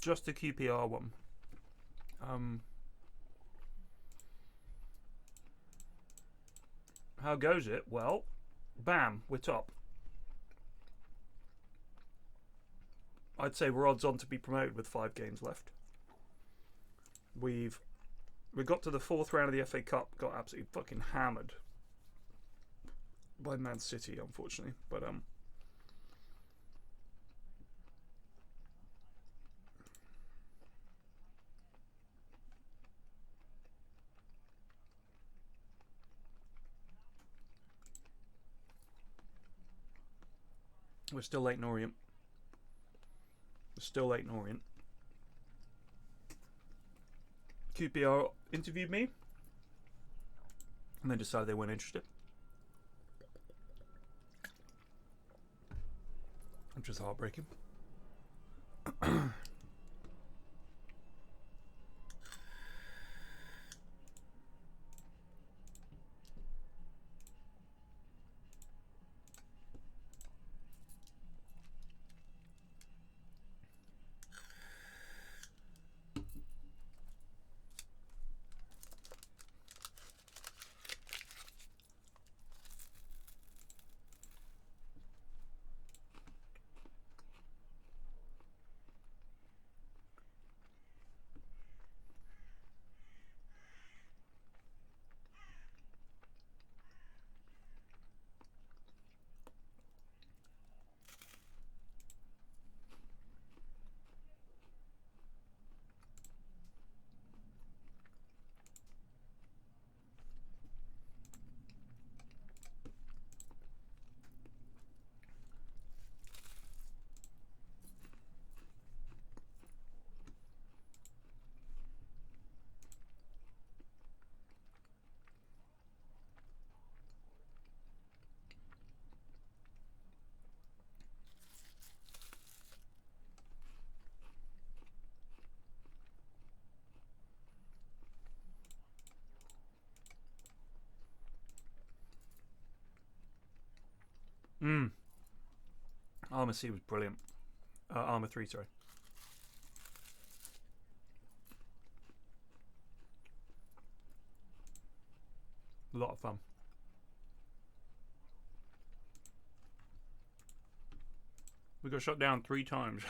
Just a QPR one. How goes it? Well, bam, we're top. I'd say we're odds on to be promoted with 5 games left. We got to the 4th round of the FA Cup, got absolutely fucking hammered by Man City, unfortunately. But we're still Leyton Orient. We're still Leyton Orient. QPR interviewed me and then decided they weren't interested, which was heartbreaking. Armour C was brilliant. Armour 3, sorry. A lot of fun. We got shot down 3 times.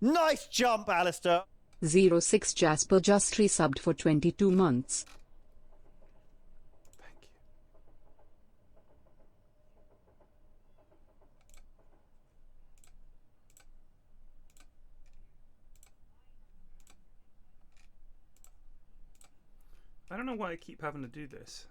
Nice jump, Alistair. 06 Jasper just resubbed for 22 months. Thank you. I don't know why I keep having to do this.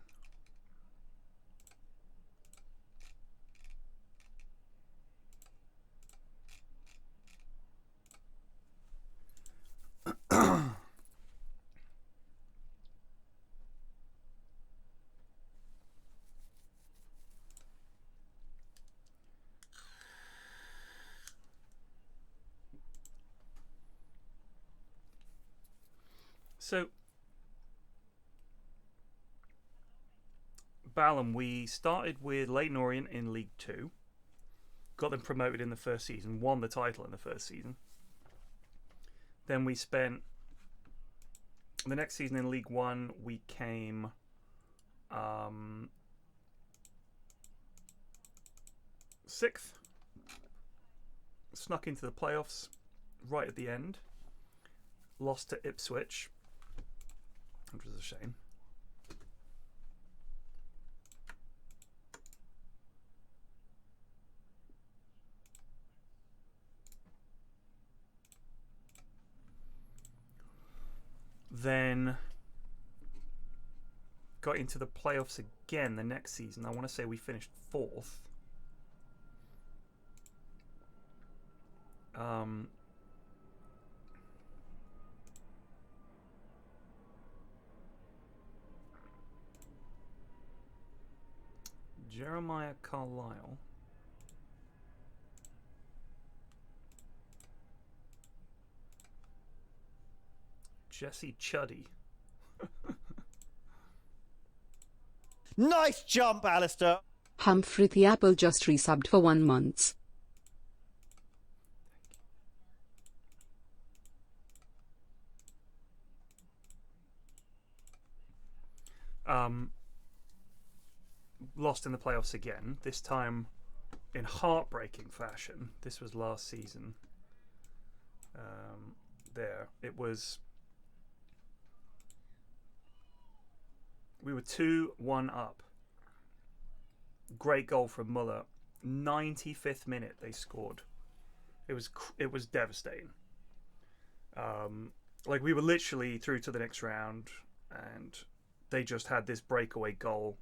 So, Balham, we started with Leyton Orient in League 2. Got them promoted in the first season. Won the title in the first season. Then we spent the next season in League 1. We came... sixth. Snuck into the playoffs right at the end. Lost to Ipswich, which was a shame. Then got into the playoffs again the next season. I want to say we finished 4th. Jeremiah Carlisle. Jesse Chuddy. Nice jump, Alistair. Humphrey the Apple just resubbed for 1 month. Lost in the playoffs again, this time in heartbreaking fashion. This was last season. It was... We were 2-1 up. Great goal from Muller. 95th minute they scored. It was devastating. Like, we were literally through to the next round, and they just had this breakaway goal.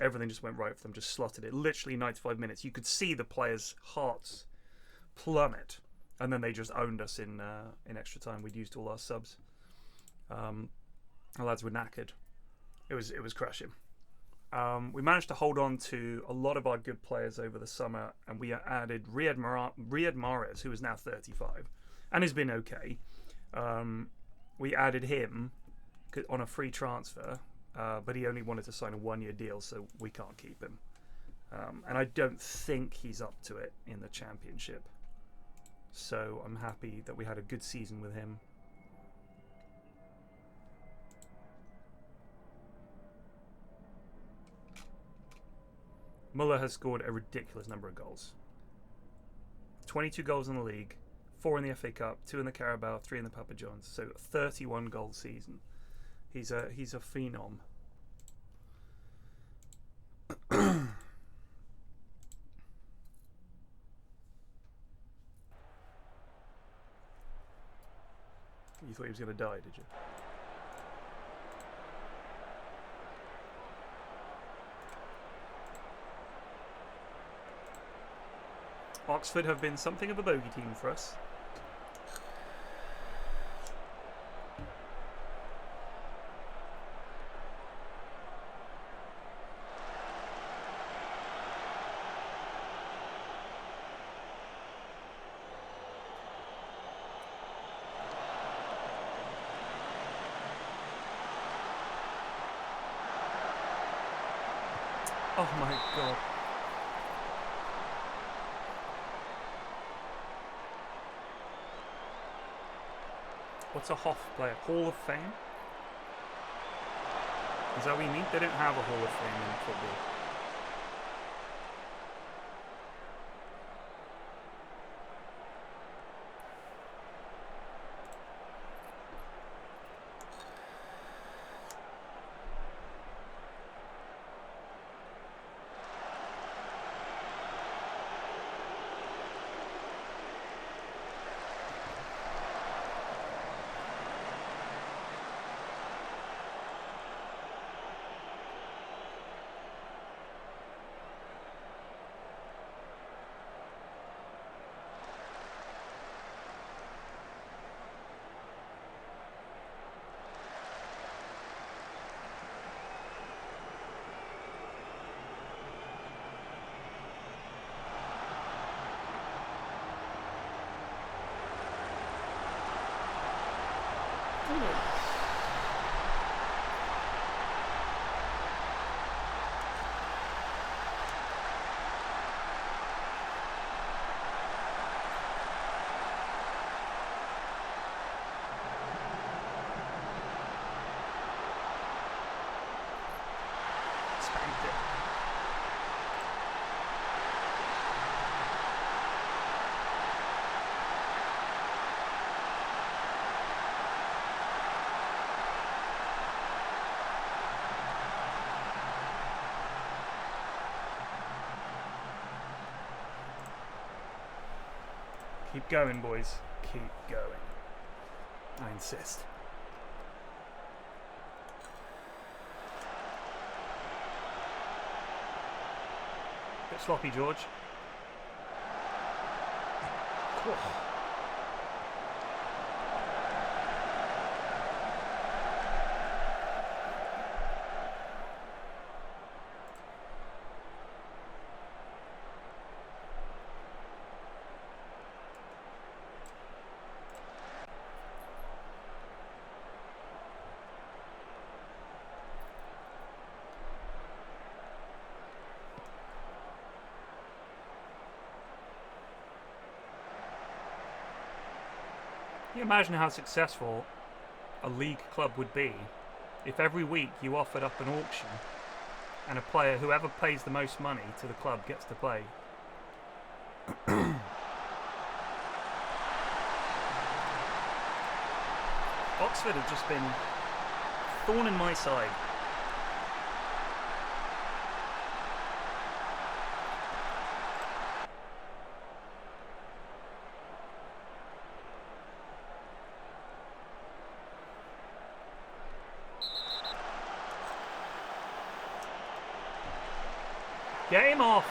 Everything just went right for them, just slotted it. Literally 95 minutes. You could see the players' hearts plummet. And then they just owned us in extra time. We'd used all our subs. Our lads were knackered. It was crushing. We managed to hold on to a lot of our good players over the summer, and we added Riyad Mahrez, who is now 35 and has been okay. We added him on a free transfer, but he only wanted to sign a 1-year deal, so we can't keep him. And I don't think he's up to it in the Championship. So I'm happy that we had a good season with him. Muller has scored a ridiculous number of goals. 22 goals in the league, 4 in the FA Cup, 2 in the Carabao, 3 in the Papa John's. So 31 goal season. He's a phenom. You thought he was going to die, did you? Oxford have been something of a bogey team for us. Oh my god. What's a Hoff player? Hall of Fame? Is that what you mean? They don't have a Hall of Fame in football. Keep going, boys. Keep going. I insist. Bit sloppy, George. Cool. Can you imagine how successful a league club would be if every week you offered up an auction and a player, whoever pays the most money to the club, gets to play? Oxford have just been thorn in my side. Get him off.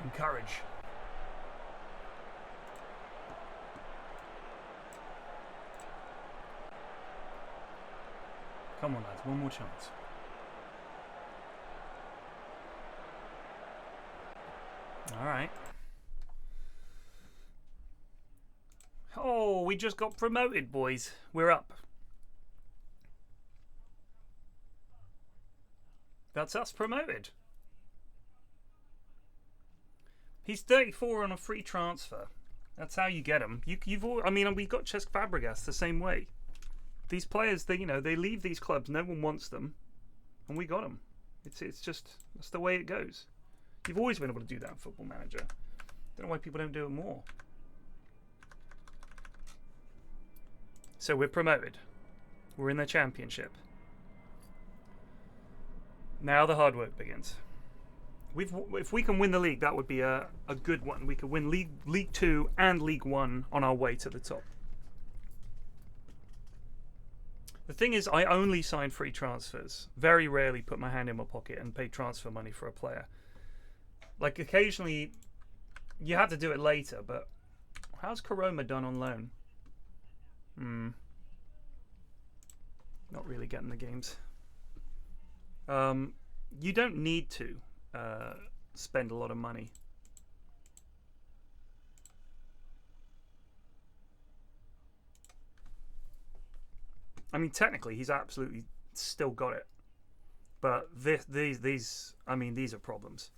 Encourage. Come on, lads, one more chance. All right. Oh, we just got promoted, boys. We're up. That's us promoted. He's 34 on a free transfer. That's how you get him. I mean, we've got Cesc Fabregas the same way. These players, they leave these clubs. No one wants them, and we got them. It's just that's the way it goes. You've always been able to do that in Football Manager. Don't know why people don't do it more. So we're promoted. We're in the championship. Now the hard work begins. If we can win the league, that would be a good one. We could win League 2 and League 1 on our way to the top. The thing is, I only sign free transfers. Very rarely put my hand in my pocket and pay transfer money for a player. Like, occasionally, you have to do it later, but how's Karoma done on loan? Not really getting the games. You don't need to spend a lot of money. I mean, technically, he's absolutely still got it, but these are problems.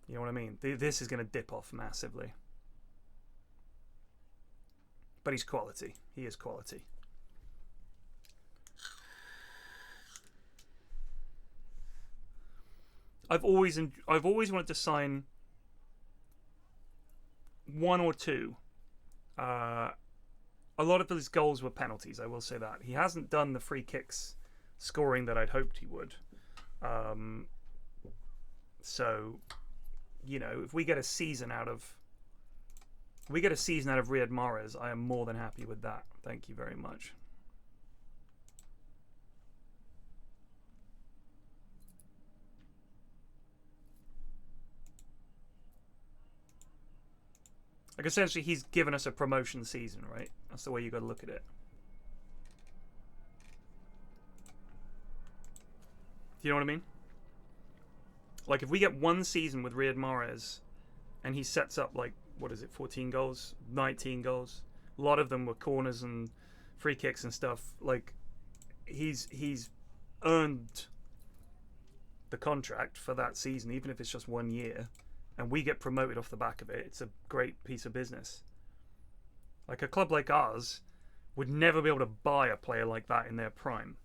You know what I mean? This is going to dip off massively. But he's quality. He is quality. I've always wanted to sign one or two. A lot of his goals were penalties, I will say that. He hasn't done the free kicks scoring that I'd hoped he would. So, if we get a season out of Riyad Mahrez, I am more than happy with that. Thank you very much. Like, essentially, he's given us a promotion season, right? That's the way you got to look at it. Do you know what I mean? Like, if we get one season with Riyad Mahrez, and he sets up, like, 14 goals, 19 goals. A lot of them were corners and free kicks and stuff. Like, he's earned the contract for that season, even if it's just 1 year. And we get promoted off the back of it. It's a great piece of business. Like, a club like ours, would never be able to buy a player like that in their prime.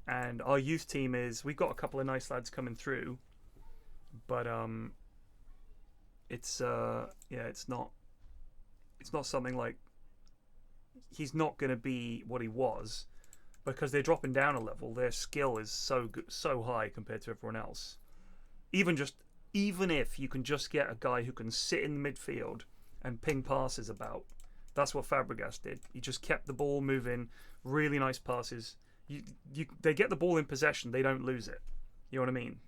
And our youth team we've got a couple of nice lads coming through, but it's not something like, he's not going to be what he was, because they're dropping down a level. Their skill is so good, so high compared to everyone else. Even if you can just get a guy who can sit in the midfield and ping passes about, that's what Fabregas did. He just kept the ball moving, really nice passes. They get the ball in possession, they don't lose it. You know what I mean?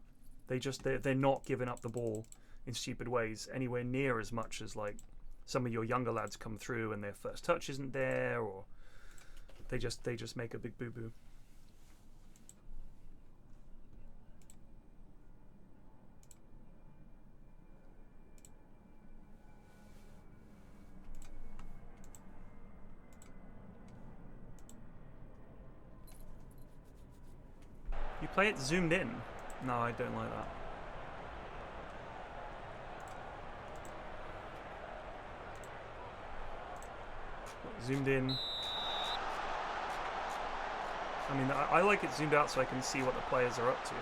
They're not giving up the ball in stupid ways anywhere near as much as like some of your younger lads come through and their first touch isn't there, or they just make a big boo-boo. You play it zoomed in? No, I don't like that. Zoomed in. I mean, I like it zoomed out so I can see what the players are up to.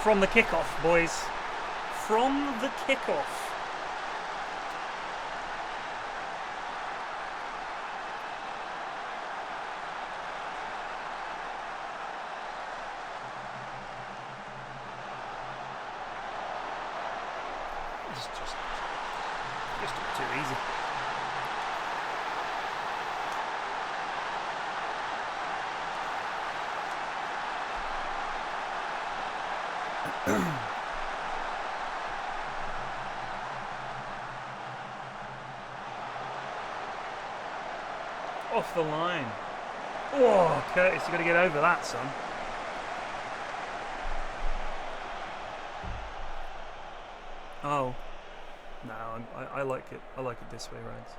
From the kickoff, boys. From the kickoff. It's just too easy. Off the line. Oh, Curtis, you got to get over that, son. Oh, no, I like it. I like it this way, Rags.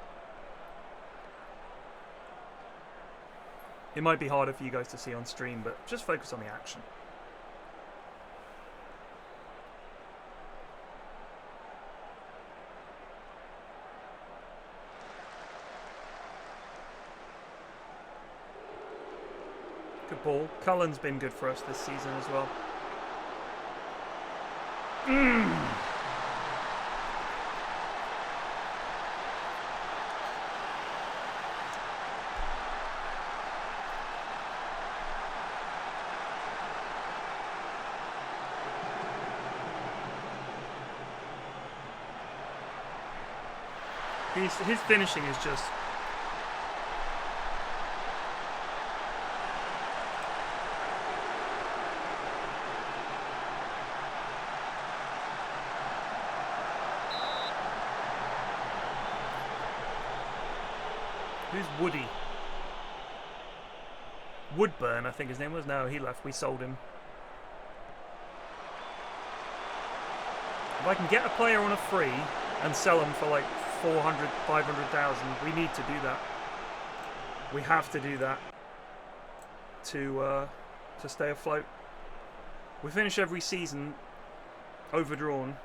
It might be harder for you guys to see on stream, but just focus on the action. Good ball. Cullen's been good for us this season as well. His finishing is just... Who's Woody? Woodburn, I think his name was. No, he left. We sold him. If I can get a player on a free and sell him for like 400, 500,000, we need to do that. We have to do that to stay afloat. We finish every season overdrawn.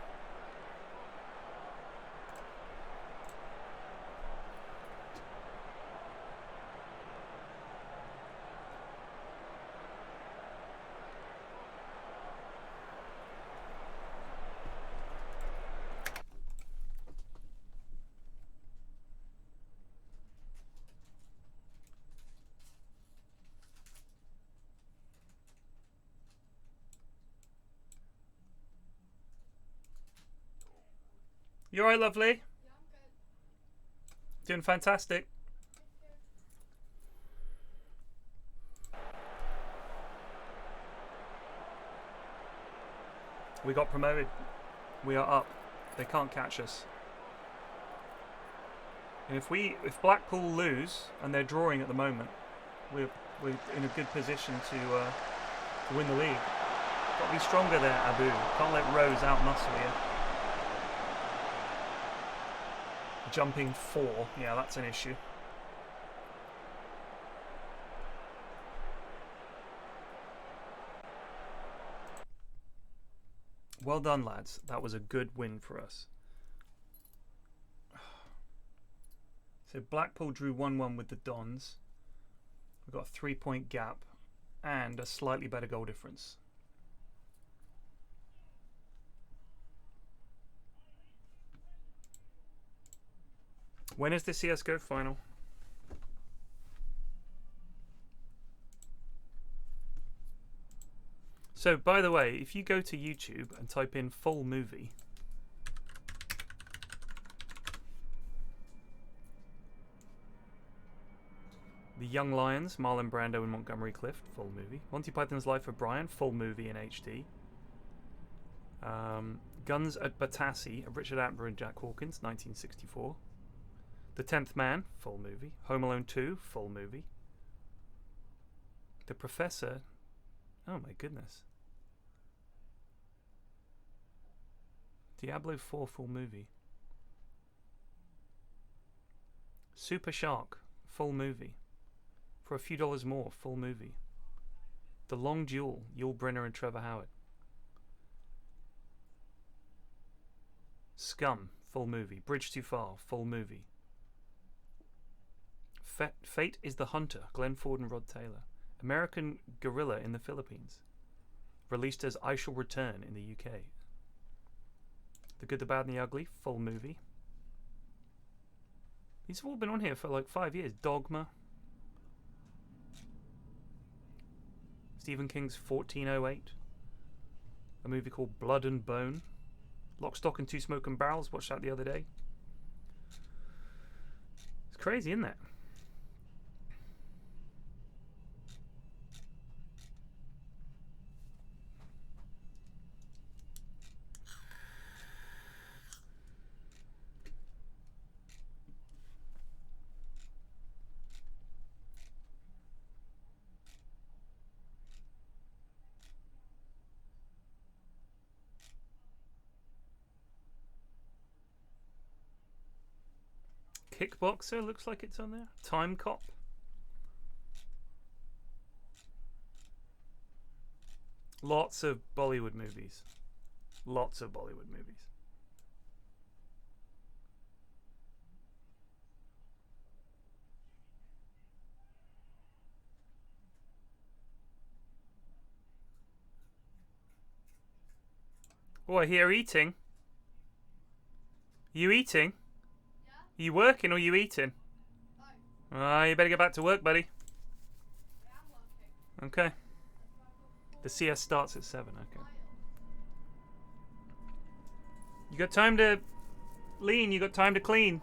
You alright, lovely? Yeah, I'm good. Doing fantastic. We got promoted. We are up. They can't catch us. And if Blackpool lose, and they're drawing at the moment, we're in a good position to win the league. Got to be stronger there, Abu. Can't let Rose out muscle you. Jumping 4. Yeah, that's an issue. Well done, lads. That was a good win for us. So Blackpool drew 1-1 with the Dons. We've got a 3-point gap and a slightly better goal difference. When is the CSGO final? So, by the way, if you go to YouTube and type in full movie, The Young Lions, Marlon Brando and Montgomery Clift, full movie. Monty Python's Life of Brian, full movie in HD. Guns at Batassi of Richard Attenborough and Jack Hawkins, 1964. The 10th Man, full movie. Home Alone 2, full movie. The Professor, oh my goodness. Diablo 4, full movie. Super Shark, full movie. For a few dollars more, full movie. The Long Duel, Yul Brynner and Trevor Howard. Scum, full movie. Bridge Too Far, full movie. Fate is the Hunter, Glenn Ford and Rod Taylor. American Guerrilla in the Philippines. Released as I Shall Return in the UK. The Good, the Bad and the Ugly, full movie. These have all been on here for like 5 years. Dogma. Stephen King's 1408. A movie called Blood and Bone. Lock, Stock and Two Smoking Barrels. Watched that the other day. It's crazy, isn't it? Kickboxer looks like it's on there. Time Cop. Lots of Bollywood movies. Lots of Bollywood movies. Oh, I hear eating. You eating? Are you working or are you eating? You better get back to work, buddy. Okay. The CS starts at 7, okay. You got time to lean, you got time to clean.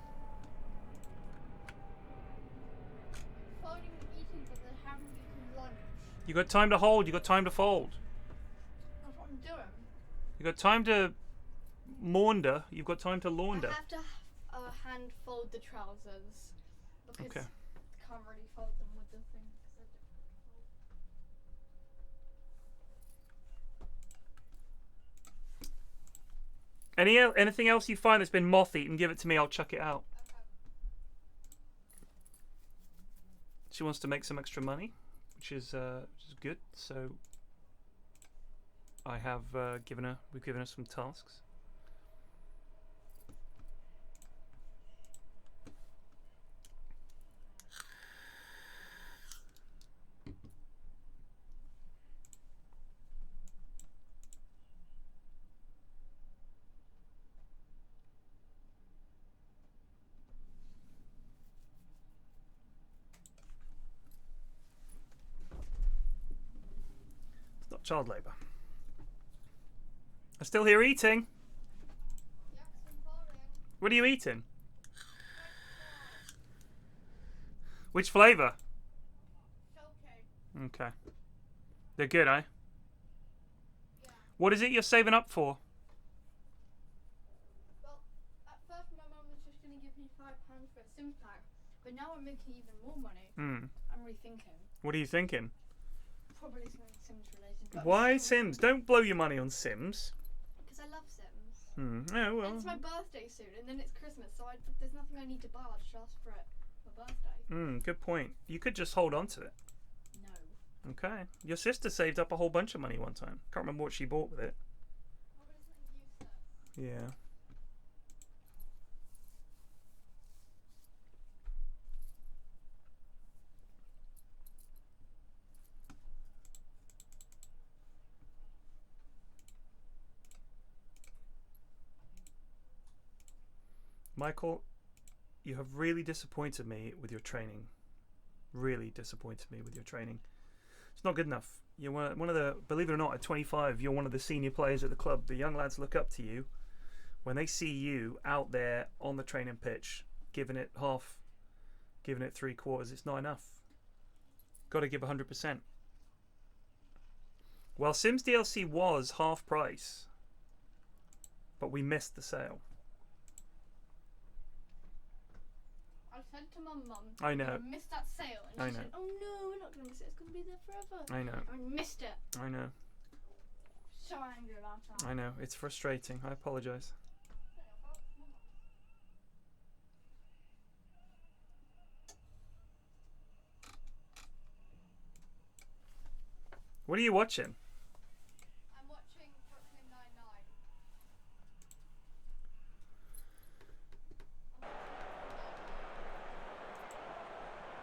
You got time to hold, you got time to fold. That's what I'm doing. You got time to maunder, you've got time to launder. I have to hand fold the trousers because Okay. I can't really fold them with the thing. Anything else you find that's been moth-eaten, give it to me, I'll chuck it out. Okay. She wants to make some extra money, which is good. So I have we've given her some tasks. It's not child labour. I'm still here eating. Yep, some folding. What are you eating? Which flavour? Okay. Okay. They're good, eh? Yeah. What is it you're saving up for? Well, at first my mum was just gonna give me £5 for a Sims pack, but now I'm making even more money. Hmm. I'm rethinking. What are you thinking? Probably something Sims related. But Why Sims? Don't blow your money on Sims. Because I love Sims. Yeah, well. It's my birthday soon, and then it's Christmas, so there's nothing I need to buy. I'll just ask for it for birthday. Good point. You could just hold on to it. No. Okay. Your sister saved up a whole bunch of money one time. Can't remember what she bought with it. Oh, but it's useless. Yeah. Michael, you have really disappointed me with your training. Really disappointed me with your training. It's not good enough. You're one of the, believe it or not, at 25, you're one of the senior players at the club. The young lads look up to you. When they see you out there on the training pitch, giving it half, giving it 3/4, it's not enough. Got to give 100%. Well, Sims DLC was half price, but we missed the sale. I said to my mum, I know. I missed that sale, and I she know. said, "Oh no, we're not going to miss it. It's going to be there forever." I know. I missed it. I know. So angry about that. I know. It's frustrating. I apologise. What are you watching? I'm watching Brooklyn Nine-Nine.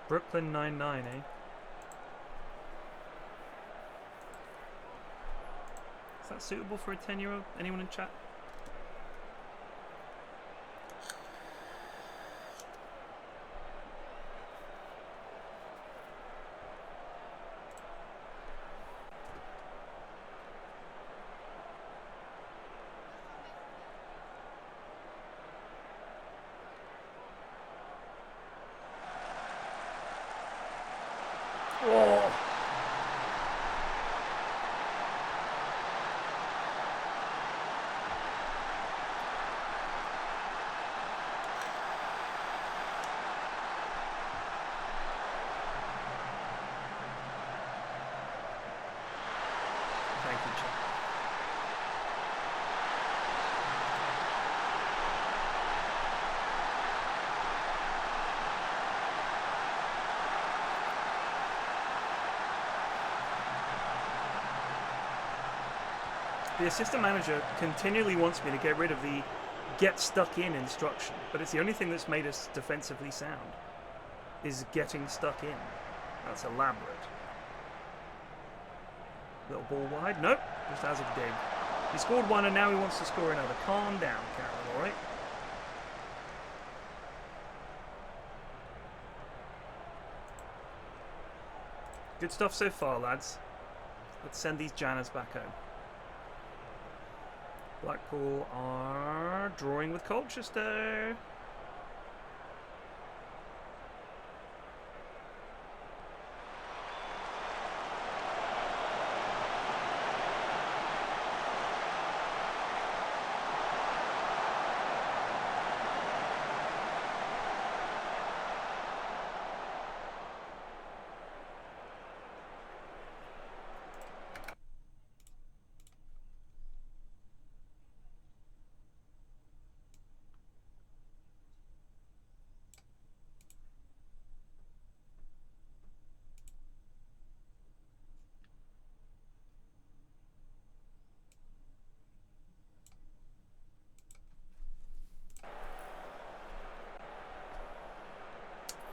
Brooklyn Nine-Nine, eh? Is that suitable for a 10-year-old? Anyone in chat? Oh. Thank you, chat. The assistant manager continually wants me to get rid of the get stuck in instruction, but it's the only thing that's made us defensively sound, is getting stuck in. That's elaborate. Little ball wide. Nope, just has a dig. He scored one and now he wants to score another. Calm down, Carol, alright? Good stuff so far, lads. Let's send these Janners back home. Blackpool are drawing with Colchester.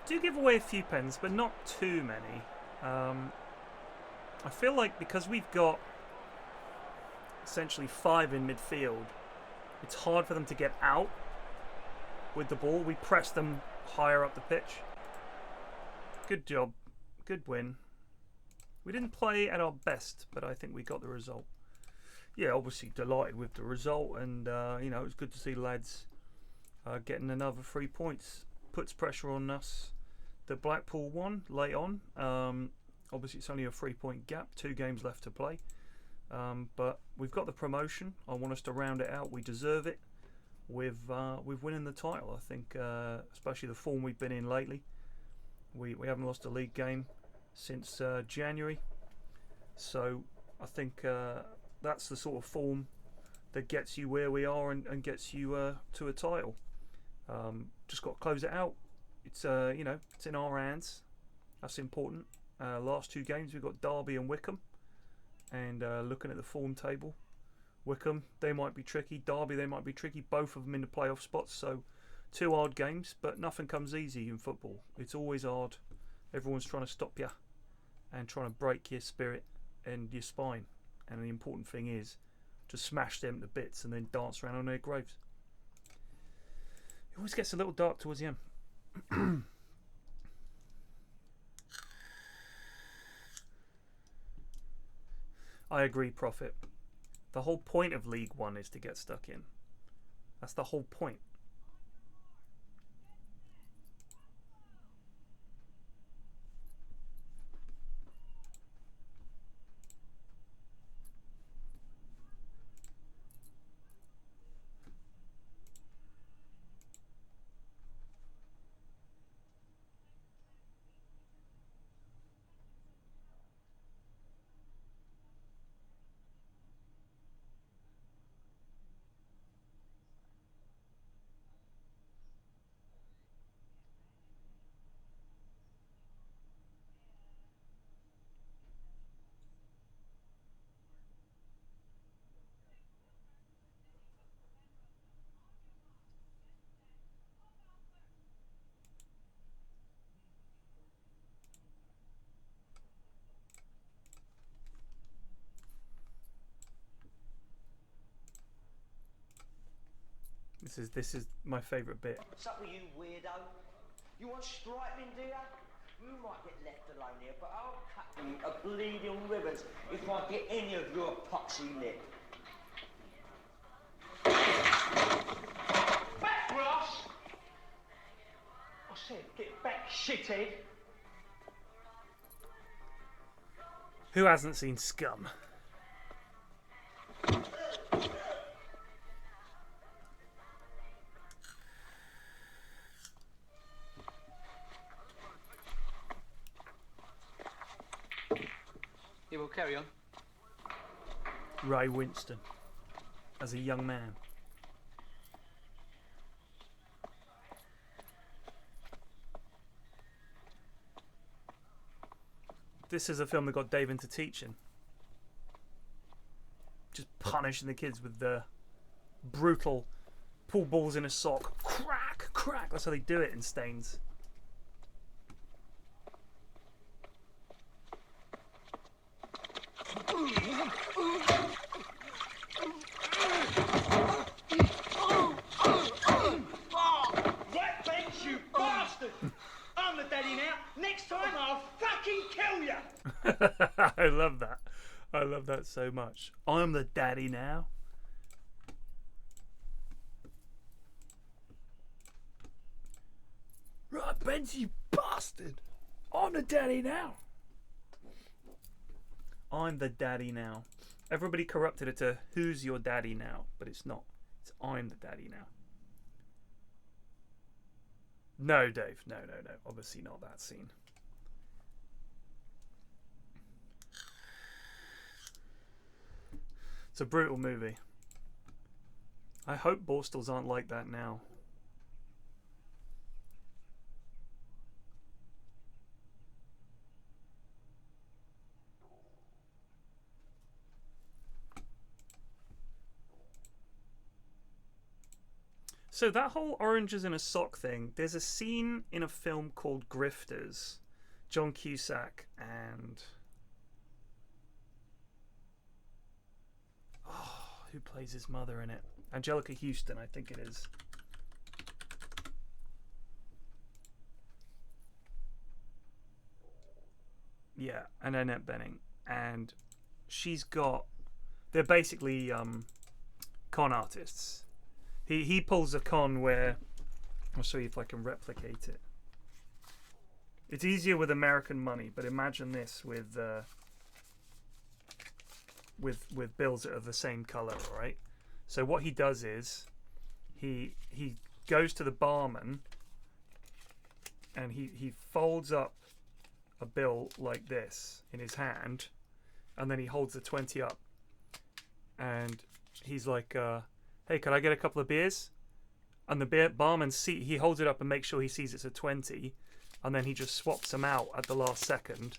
Do give away a few pens, but not too many. I feel like because we've got essentially 5 in midfield, it's hard for them to get out with the ball. We press them higher up the pitch. Good job. Good win. We didn't play at our best, but I think we got the result. Yeah, obviously delighted with the result, and you know, it was good to see lads getting another 3 points. Puts pressure on us. The Blackpool won late on. Obviously, it's only a 3-point gap. 2 games left to play. But we've got the promotion. I want us to round it out. We deserve it. With winning the title, I think, especially the form we've been in lately. We haven't lost a league game since January. So I think that's the sort of form that gets you where we are and gets you to a title. Just got to close it out. It's you know, it's in our hands. That's important. Last 2 games we've got Derby and Wycombe, and looking at the form table, Wycombe, they might be tricky. Derby, they might be tricky. Both of them in the playoff spots. So 2 hard games, but nothing comes easy in football. It's always hard. Everyone's trying to stop you and trying to break your spirit and your spine. And the important thing is to smash them to bits and then dance around on their graves. It always gets a little dark towards the end. I agree, Prophet. The whole point of League One is to get stuck in. That's the whole point. This is my favourite bit. What's up with you, weirdo? You want striping, do ya? You might get left alone here, but I'll cut you a bleeding ribbons if I get any of your poxy lip. Back, Ross! I said, get back, shithead. Who hasn't seen Scum? Yeah, we'll carry on. Ray Winston, as a young man. This is a film that got Dave into teaching. Just punishing the kids with the brutal pull balls in a sock. Crack, crack. That's how they do it in Staines. Right bench, you bastard! I'm the daddy now. Next time I'll fucking kill you! I love that. I love that so much. I'm the daddy now. Right, Benz, you bastard. I'm the daddy now. I'm the daddy now. Everybody corrupted it to who's your daddy now, but it's not. It's I'm the daddy now. No, Dave. No. Obviously not that scene. It's a brutal movie. I hope Borstals aren't like that now. So that whole oranges in a sock thing, there's a scene in a film called Grifters. John Cusack and... oh, who plays his mother in it? Angelica Houston, I think it is. Yeah, and Annette Bening. And she's got... they're basically con artists. He pulls a con where... I'll show you if I can replicate it. It's easier with American money, but imagine this with bills that are the same color, right? So what he does is he goes to the barman and he folds up a bill like this in his hand, and then he holds the 20 up and he's like, "Hey, can I get a couple of beers?" And the barman he holds it up and makes sure he sees it's a 20, and then he just swaps them out at the last second,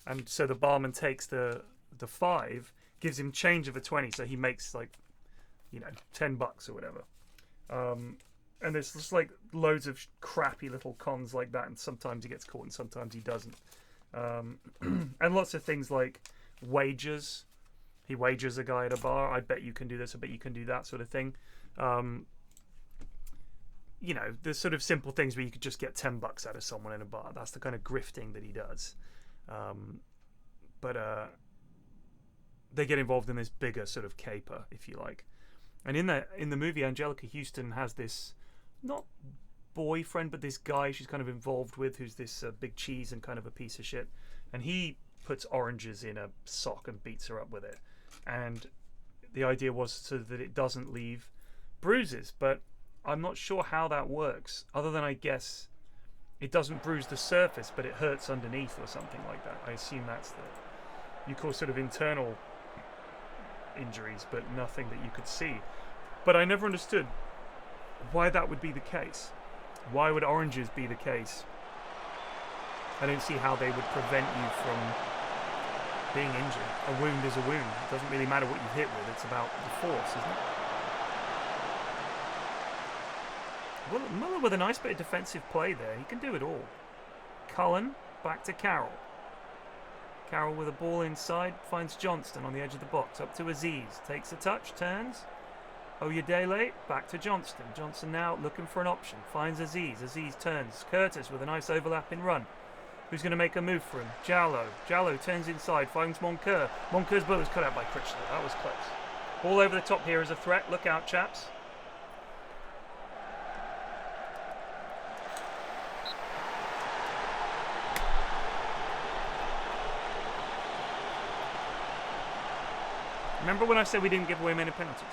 and so the barman takes the 5, gives him change of a 20, so he makes like, $10 or whatever. And there's just like loads of crappy little cons like that, and sometimes he gets caught and sometimes he doesn't. And lots of things like wagers. He wagers a guy at a bar. I bet you can do this. I bet you can do that, sort of thing. There's sort of simple things where you could just get $10 out of someone in a bar. That's the kind of grifting that he does. But they get involved in this bigger sort of caper, if you like. And in the movie, Angelica Houston has this, not boyfriend, but this guy she's kind of involved with, who's this big cheese and kind of a piece of shit. And he puts oranges in a sock and beats her up with it. And the idea was so that it doesn't leave bruises. But I'm not sure how that works, other than I guess it doesn't bruise the surface, but it hurts underneath or something like that. I assume that's you call sort of internal injuries, but nothing that you could see. But I never understood why that would be the case. Why would oranges be the case? I don't see how they would prevent you from being injured. A wound is a wound. It doesn't really matter what you hit with. It's about the force, isn't it? Well, Muller with a nice bit of defensive play there. He can do it all. Cullen back to Carroll. Carroll with a ball inside, finds Johnston on the edge of the box, up to Aziz, takes a touch, turns. Oyedele, back to Johnston. Johnston now looking for an option, finds Aziz. Aziz turns. Curtis with a nice overlapping run. Who's going to make a move for him? Jallo. Jallo turns inside, finds Moncur. Moncur's ball was cut out by Critchlow. That was close. Ball over the top here is a threat. Look out, chaps. Remember when I said we didn't give away many penalties?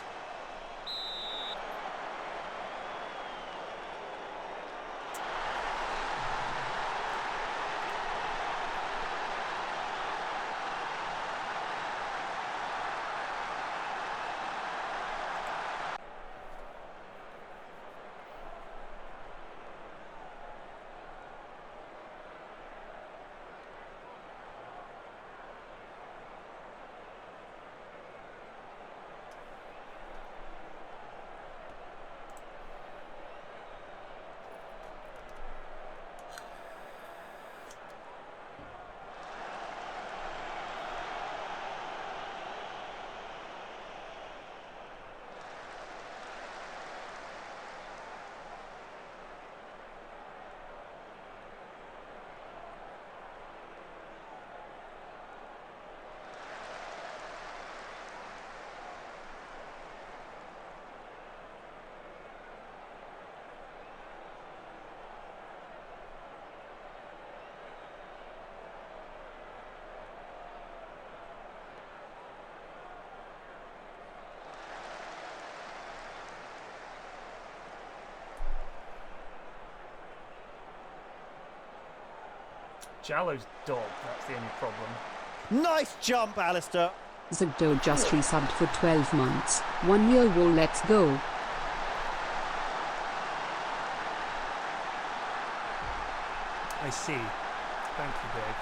Jallo's dog, that's the only problem. Nice jump, Alistair. Zagdo just resubbed for 12 months. 1 year old, let's go. I see. Thank you, Dave.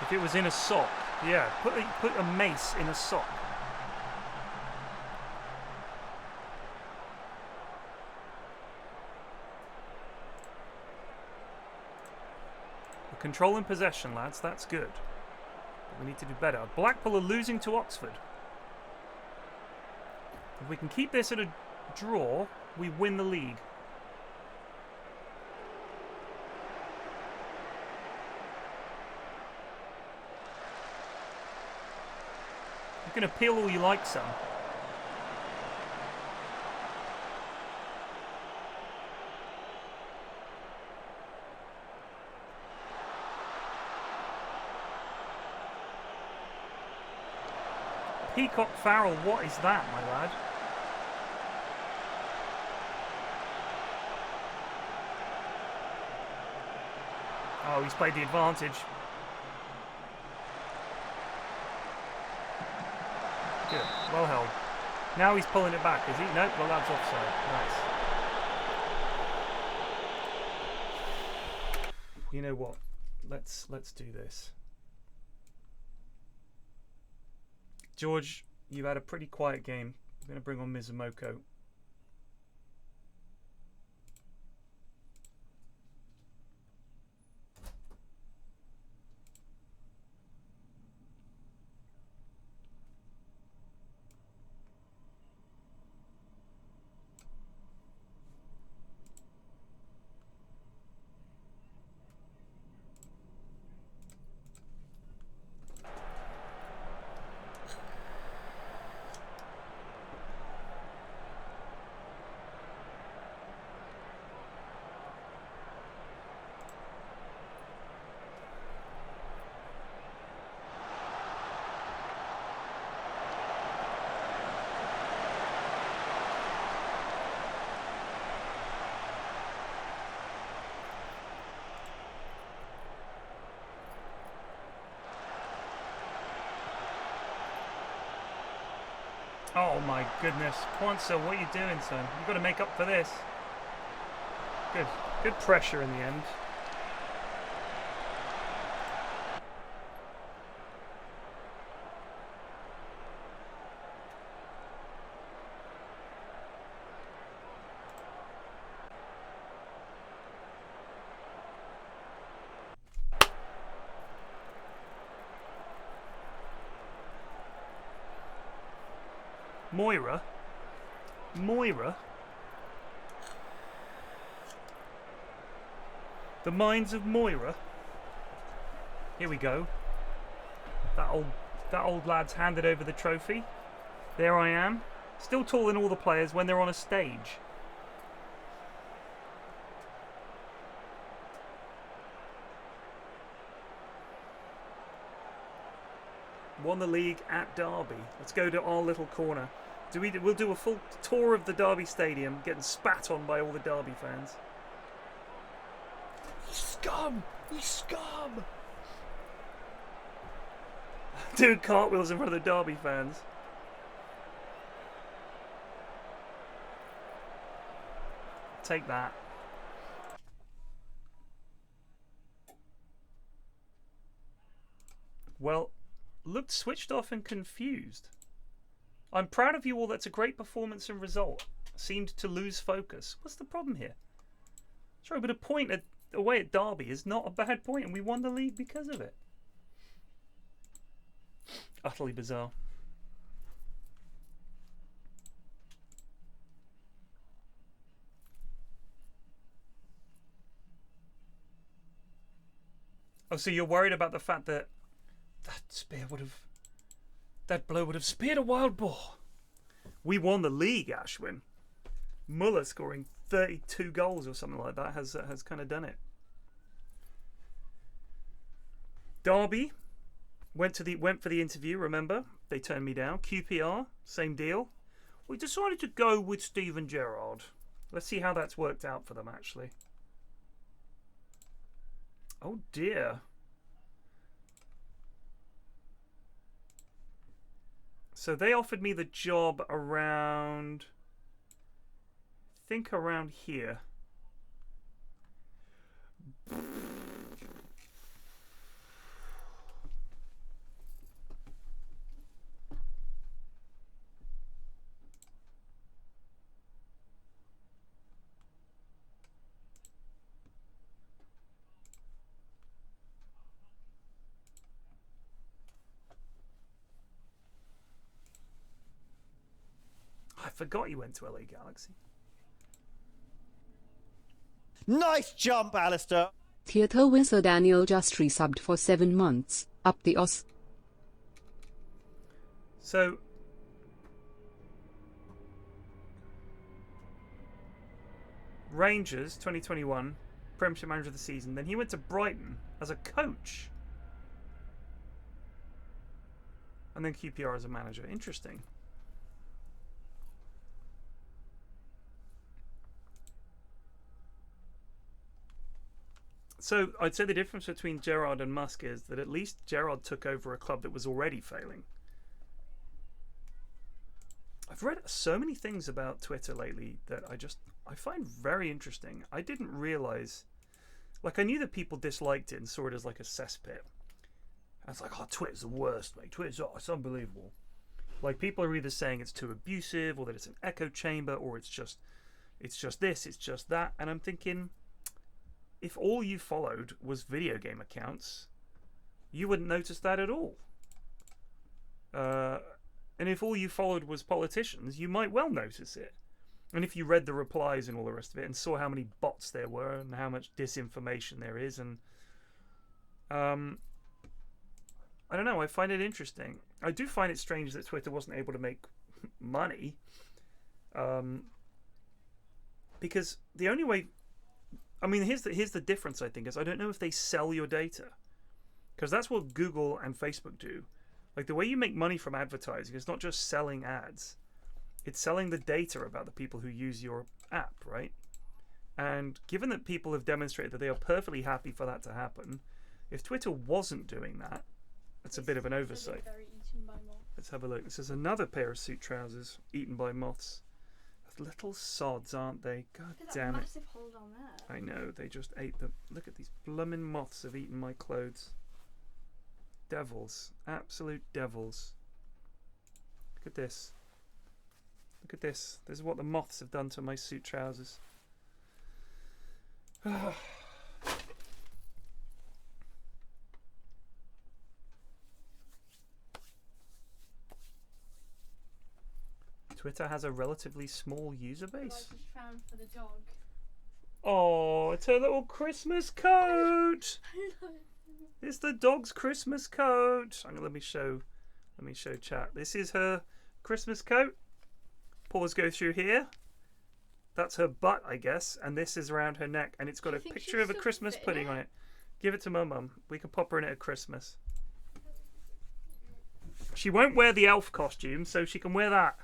If it was in a sock, yeah, put a mace in a sock. We're controlling possession, lads. That's good. But we need to do better. Blackpool are losing to Oxford. If we can keep this at a draw, we win the league. You can appeal all you like, son. Peacock Farrell, what is that, my lad? Oh, he's played the advantage. Good. Well held. Now he's pulling it back, is he? Nope, well that's offside. Nice. You know what? Let's do this. George, you've had a pretty quiet game. I'm going to bring on Mizumoko. Oh my goodness. Kwanzaa, what are you doing, son? You've got to make up for this. Good. Good pressure in the end. Moira? Moira? The Mines of Moira? Here we go. That old lad's handed over the trophy. There I am. Still taller than all the players when they're on a stage. Won the league at Derby. Let's go to our little corner. We'll do a full tour of the Derby Stadium, getting spat on by all the Derby fans. You scum! You scum! Doing cartwheels in front of the Derby fans. Take that. Well, looked switched off and confused. I'm proud of you all. That's a great performance and result. Seemed to lose focus. What's the problem here? Sorry, but a point away at Derby is not a bad point, and we won the league because of it. Utterly bizarre. Oh, so you're worried about the fact that that blow would have speared a wild boar. We won the league, Ashwin. Muller scoring 32 goals or something like that has kind of done it. Derby went for the interview. Remember, they turned me down. QPR, same deal. We decided to go with Steven Gerrard. Let's see how that's worked out for them, actually. Oh dear. So they offered me the job around, I think around here. I forgot you went to LA Galaxy. Nice jump, Alistair. Theatre Windsor Daniel just resubbed for 7 months. Up the os. So, Rangers 2021, Premiership Manager of the Season. Then he went to Brighton as a coach. And then QPR as a manager. Interesting. So I'd say the difference between Gerrard and Musk is that at least Gerrard took over a club that was already failing. I've read so many things about Twitter lately that I find very interesting. I didn't realize, like, I knew that people disliked it and saw it as like a cesspit. I was like, oh, Twitter's the worst, mate. It's unbelievable. Like, people are either saying it's too abusive, or that it's an echo chamber, or it's just this, it's just that. And I'm thinking, if all you followed was video game accounts, you wouldn't notice that at all. And if all you followed was politicians, you might well notice it. And if you read the replies and all the rest of it and saw how many bots there were and how much disinformation there is, and I don't know, I find it interesting. I do find it strange that Twitter wasn't able to make money, because the only way, I mean, here's the difference, I think, is I don't know if they sell your data, because that's what Google and Facebook do. Like, the way you make money from advertising is not just selling ads, it's selling the data about the people who use your app, right? And given that people have demonstrated that they are perfectly happy for that to happen, if Twitter wasn't doing that, it's a bit of an oversight. Let's have a look. This is another pair of suit trousers eaten by moths. Little sods, aren't they? God damn it. Massive hole down there. I know, they just ate them. Look at these bloomin' moths have eaten my clothes. Devils. Absolute devils. Look at this. Look at this. This is what the moths have done to my suit trousers. Twitter has a relatively small user base. I just found for the dog. Oh, it's her little Christmas coat. It's the dog's Christmas coat. Let me show chat. This is her Christmas coat. Paws go through here. That's her butt, I guess, and this is around her neck, and it's got a picture of a Christmas pudding on it. Give it to my mum. We can pop her in it at Christmas. She won't wear the elf costume, so she can wear that.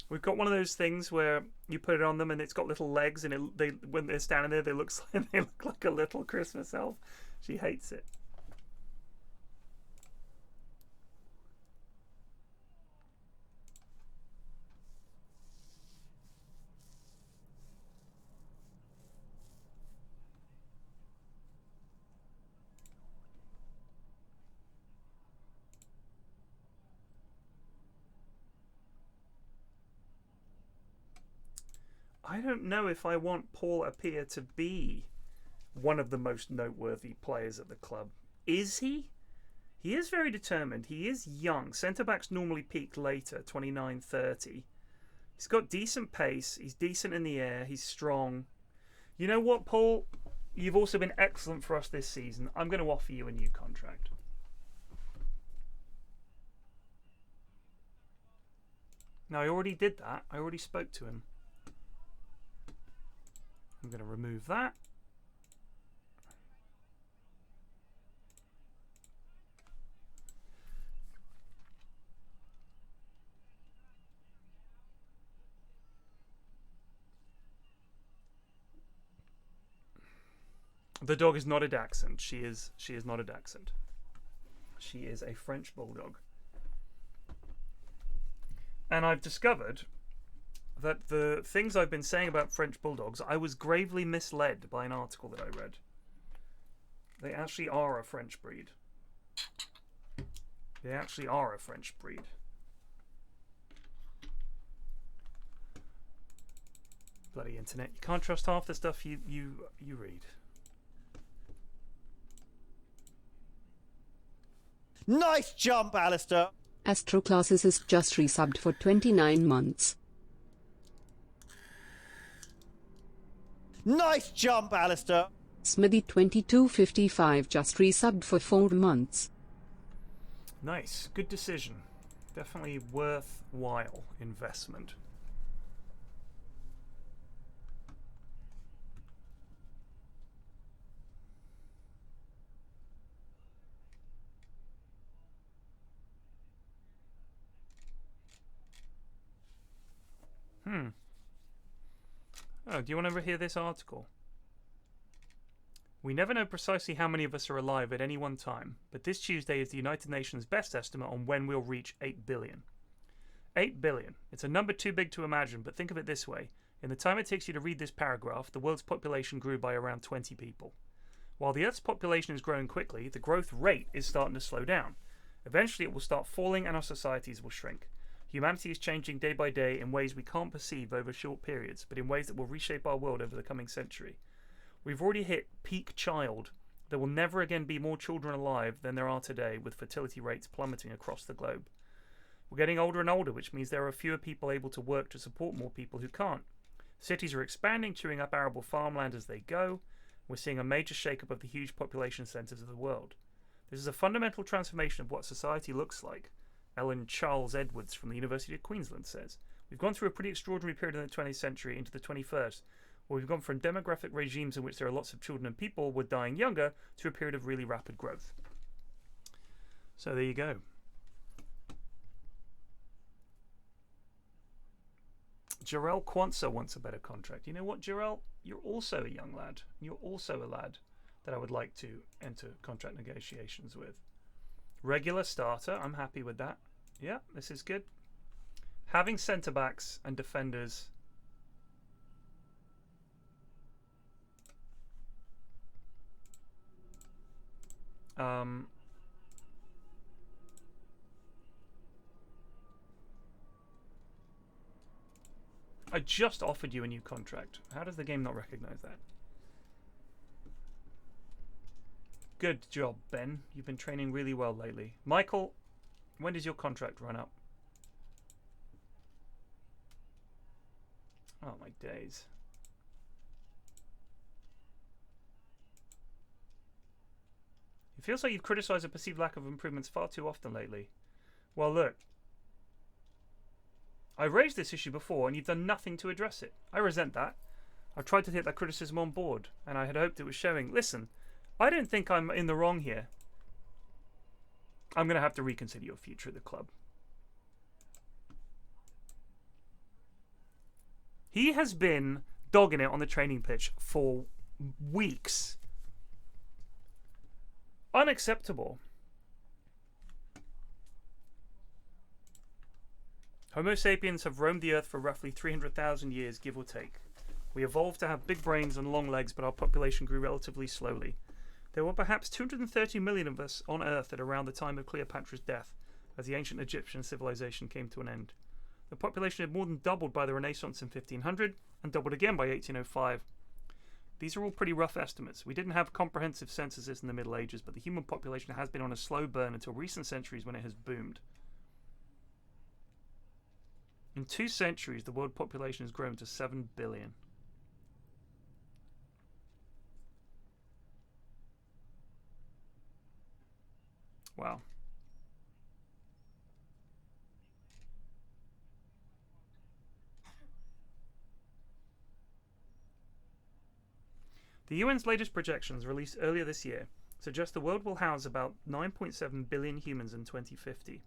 We've got one of those things where you put it on them and it's got little legs, and when they're standing there, they look like a little Christmas elf. She hates it. I don't know if I want Paul Appiah to be one of the most noteworthy players at the club. Is he? He is very determined. He is young. Centre-backs normally peak later, 29, 30. He's got decent pace. He's decent in the air. He's strong. You know what, Paul? You've also been excellent for us this season. I'm going to offer you a new contract. No, I already did that. I already spoke to him. I'm going to remove that. The dog is not a Dachshund. She is not a Dachshund. She is a French bulldog. And I've discovered that the things I've been saying about French bulldogs, I was gravely misled by an article that I read. They actually are a French breed. They actually are a French breed. Bloody internet. You can't trust half the stuff you read. Nice jump, Alistair. Astro Classes is just resubbed for 29 months. Nice jump, Alistair. Smithy2255 just resubbed for 4 months. Nice. Good decision. Definitely worthwhile investment. Oh, do you want to hear this article? We never know precisely how many of us are alive at any one time, but this Tuesday is the United Nations' best estimate on when we'll reach 8 billion. 8 billion. It's a number too big to imagine, but think of it this way. In the time it takes you to read this paragraph, the world's population grew by around 20 people. While the Earth's population is growing quickly, the growth rate is starting to slow down. Eventually it will start falling and our societies will shrink. Humanity is changing day by day in ways we can't perceive over short periods, but in ways that will reshape our world over the coming century. We've already hit peak child. There will never again be more children alive than there are today, with fertility rates plummeting across the globe. We're getting older and older, which means there are fewer people able to work to support more people who can't. Cities are expanding, chewing up arable farmland as they go. We're seeing a major shake-up of the huge population centres of the world. This is a fundamental transformation of what society looks like, Ellen Charles Edwards from the University of Queensland says. We've gone through a pretty extraordinary period in the 20th century into the 21st, where we've gone from demographic regimes in which there are lots of children and people were dying younger to a period of really rapid growth. So there you go. Jarrell Quanza wants a better contract. You know what, Jarrell? You're also a young lad. You're also a lad that I would like to enter contract negotiations with. Regular starter. I'm happy with that. Yeah, this is good. Having centre backs and defenders. I just offered you a new contract. How does the game not recognize that? Good job, Ben. You've been training really well lately. Michael, when does your contract run up? Oh, my days. It feels like you've criticised a perceived lack of improvements far too often lately. Well, look. I raised this issue before and you've done nothing to address it. I resent that. I've tried to take that criticism on board and I had hoped it was showing. Listen, I don't think I'm in the wrong here. I'm going to have to reconsider your future at the club. He has been dogging it on the training pitch for weeks. Unacceptable. Homo sapiens have roamed the earth for roughly 300,000 years, give or take. We evolved to have big brains and long legs, but our population grew relatively slowly. There were perhaps 230 million of us on Earth at around the time of Cleopatra's death, as the ancient Egyptian civilization came to an end. The population had more than doubled by the Renaissance in 1500, and doubled again by 1805. These are all pretty rough estimates. We didn't have comprehensive censuses in the Middle Ages, but the human population has been on a slow burn until recent centuries when it has boomed. In 2 centuries, the world population has grown to 7 billion. Wow. The UN's latest projections, released earlier this year, suggest the world will house about 9.7 billion humans in 2050.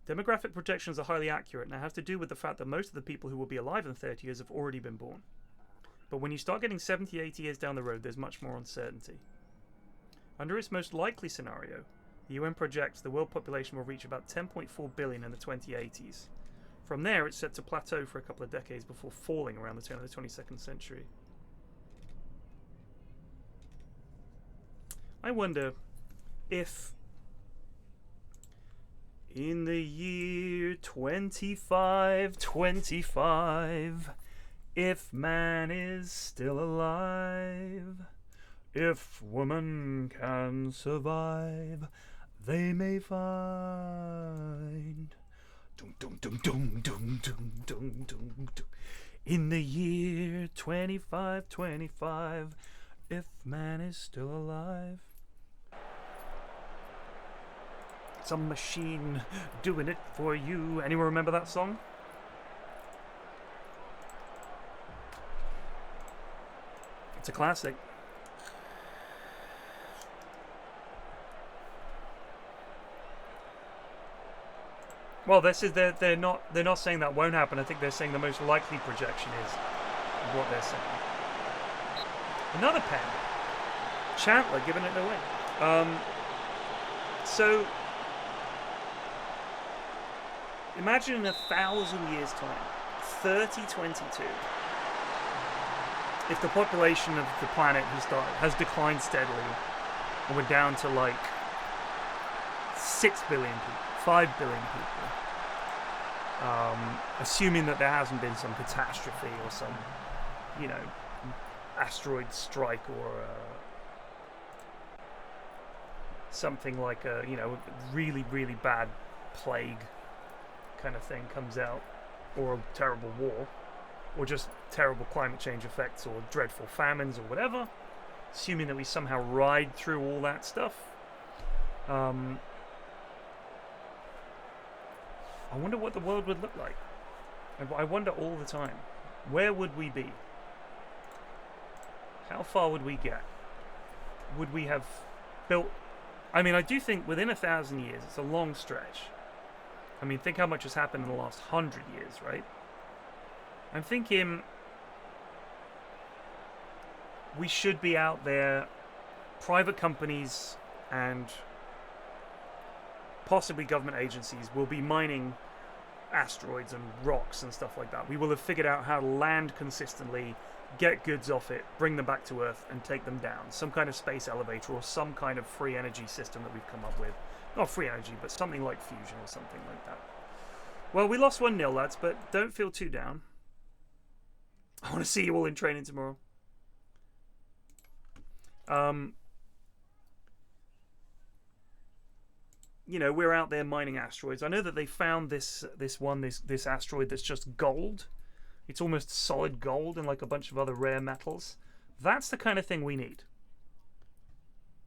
Demographic projections are highly accurate and it has to do with the fact that most of the people who will be alive in 30 years have already been born. But when you start getting 70, 80 years down the road, there's much more uncertainty. Under its most likely scenario, the UN projects the world population will reach about 10.4 billion in the 2080s. From there, it's set to plateau for a couple of decades before falling around the turn of the 22nd century. I wonder if in the year 2525, if man is still alive, if woman can survive, they may find. Dum, dum, dum, dum, dum, dum, dum, dum, dum. In the year 2525, if man is still alive. Some machine doing it for you. Anyone remember that song? It's a classic. Well, they're not saying that won't happen. I think they're saying the most likely projection is what they're saying. Another pen. Chandler giving it away. So imagine in 1,000 years' time, 3022, if the population of the planet has declined steadily, and we're down to like 6 billion people, 5 billion people, assuming that there hasn't been some catastrophe or some, asteroid strike or something like a really, really bad plague kind of thing comes out, or a terrible war, or just terrible climate change effects, or dreadful famines, or whatever. Assuming that we somehow ride through all that stuff. I wonder what the world would look like. I wonder all the time. Where would we be? How far would we get? Would we have built... I mean, I do think within 1,000 years, it's a long stretch. I mean, think how much has happened in the last 100 years, right? I'm thinking we should be out there, private companies and possibly government agencies will be mining asteroids and rocks and stuff like that. We will have figured out how to land consistently, get goods off it, bring them back to Earth and take them down. Some kind of space elevator or some kind of free energy system that we've come up with. Not free energy, but something like fusion or something like that. Well, we lost 1-0, lads, but don't feel too down. I want to see you all in training tomorrow. We're out there mining asteroids. I know that they found this asteroid that's just gold. It's almost solid gold and like a bunch of other rare metals. That's the kind of thing we need.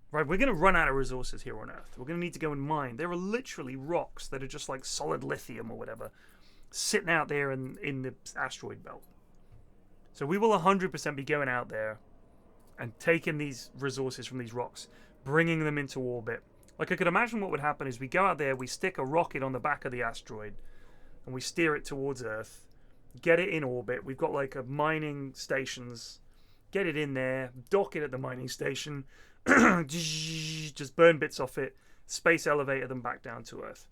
Right, we're going to run out of resources here on Earth. We're going to need to go and mine. There are literally rocks that are just like solid lithium or whatever, sitting out there in the asteroid belt. So we will 100% be going out there and taking these resources from these rocks, bringing them into orbit. Like, I could imagine what would happen is we go out there, we stick a rocket on the back of the asteroid, and we steer it towards Earth, get it in orbit. We've got like a mining stations, get it in there, dock it at the mining station, just burn bits off it, space elevator them back down to Earth.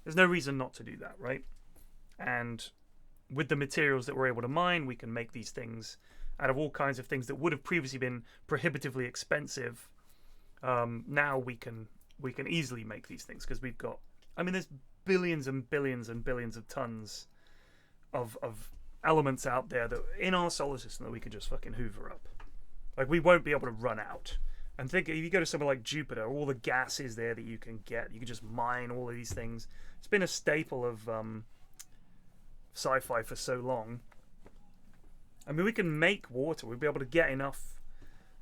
There's no reason not to do that, right? And with the materials that we're able to mine, we can make these things out of all kinds of things that would have previously been prohibitively expensive. Now we can easily make these things because we've got, I mean, there's billions and billions and billions of tons of elements out there that in our solar system that we could just fucking hoover up. Like, we won't be able to run out. And think, if you go to somewhere like Jupiter, all the gas is there that you can get. You can just mine all of these things. It's been a staple of sci-fi for so long. I mean, we can make water. We'll be able to get enough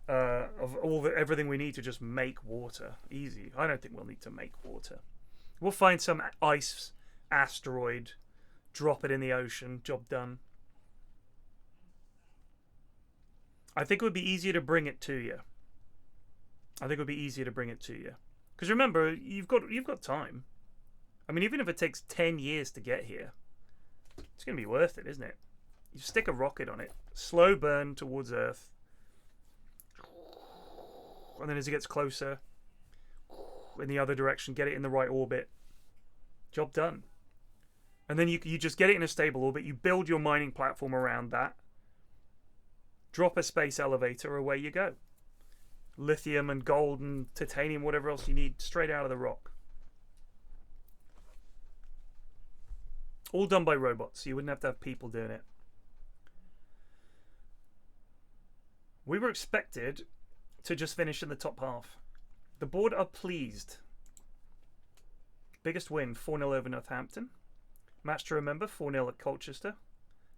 of everything we need to just make water. Easy. I don't think we'll need to make water. We'll find some ice asteroid, drop it in the ocean, job done. I think it would be easier to bring it to you. Because remember, you've got time. I mean, even if it takes 10 years to get here, it's going to be worth it, isn't it? You stick a rocket on it, slow burn towards Earth, and then as it gets closer, in the other direction, get it in the right orbit. Job done. And then you just get it in a stable orbit, you build your mining platform around that, drop a space elevator, away you go. Lithium and gold and titanium, whatever else you need, straight out of the rock. All done by robots, so you wouldn't have to have people doing it. We were expected to just finish in the top half. The board are pleased. Biggest win, 4-0 over Northampton. Match to remember, 4-0 at Colchester.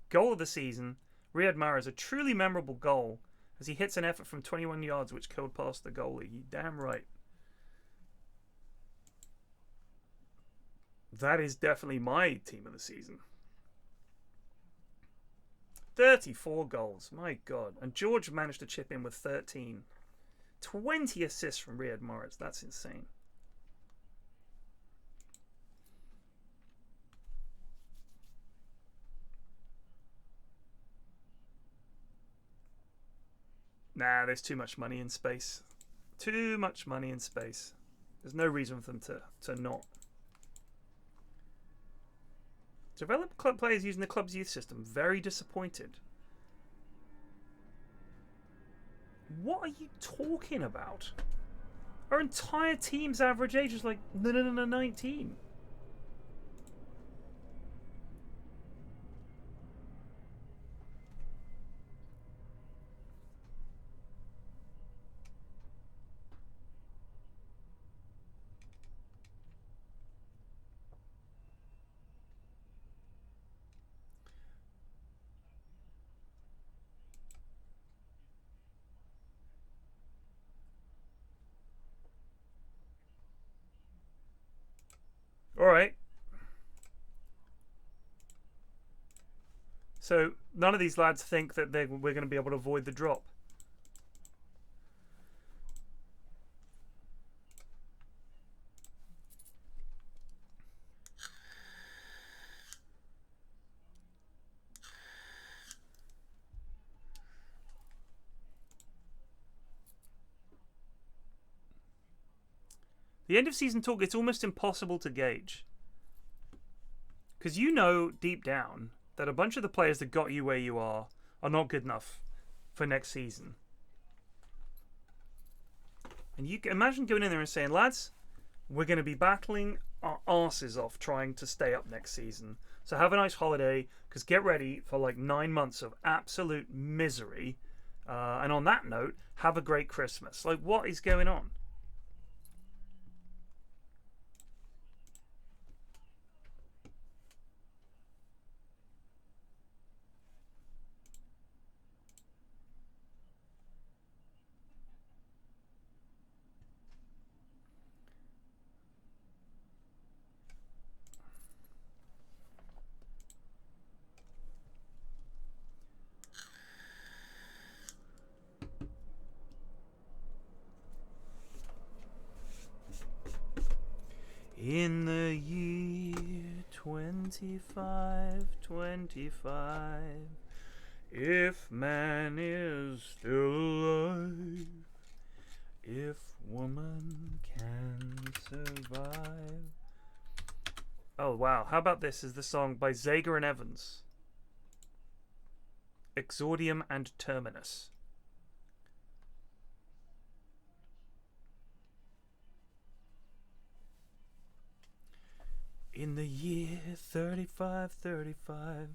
Goal of the season, Riyad Mahrez, a truly memorable goal as he hits an effort from 21 yards which curled past the goalie. You damn right. That is definitely my team of the season. 34 goals, my God. And George managed to chip in with 13. 20 assists from Riyad Mahrez. That's insane. Nah, there's too much money in space. Too much money in space. There's no reason for them to not. Develop club players using the club's youth system. Very disappointed. What are you talking about? Our entire team's average age is like 19. Alright. So, none of these lads think that we're going to be able to avoid the drop. The end of season talk, it's almost impossible to gauge. Because you know deep down that a bunch of the players that got you where you are not good enough for next season. And you can imagine going in there and saying, lads, we're going to be battling our arses off trying to stay up next season. So have a nice holiday, because get ready for like 9 months of absolute misery. And on that note, have a great Christmas. Like, what is going on? In the year 2525, if man is still alive, if woman can survive. Oh wow, how about this is the song by SEGA and Evans. Exordium and Terminus. In the year 3535,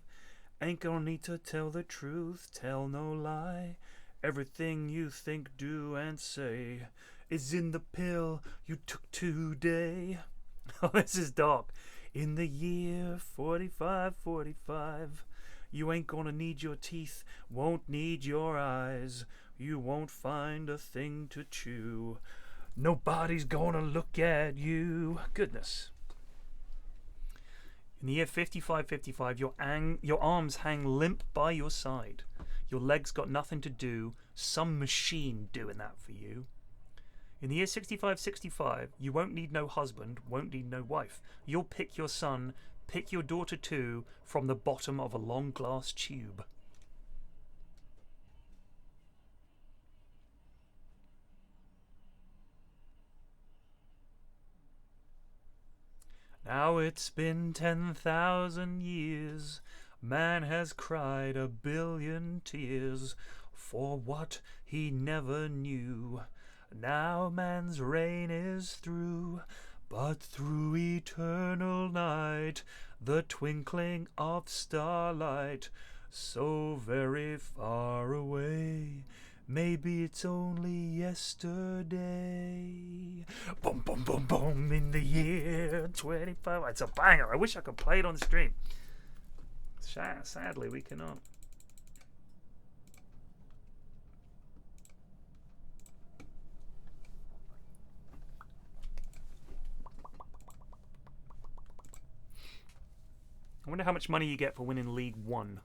ain't gonna need to tell the truth, tell no lie. Everything you think, do, and say is in the pill you took today. Oh, this is dark. In the year 4545, you ain't gonna need your teeth, won't need your eyes. You won't find a thing to chew. Nobody's gonna look at you. Goodness. In the year 5555, your arms hang limp by your side. Your legs got nothing to do. Some machine doing that for you. In the year 6565, you won't need no husband, won't need no wife. You'll pick your son, pick your daughter too, from the bottom of a long glass tube. Now it's been 10,000 years, man has cried a billion tears for what he never knew. Now man's reign is through, but through eternal night, the twinkling of starlight, so very far away, maybe it's only yesterday. Boom, boom, boom, boom, in the year 25. It's a banger. I wish I could play it on the stream. Sadly, we cannot. I wonder how much money you get for winning League 1.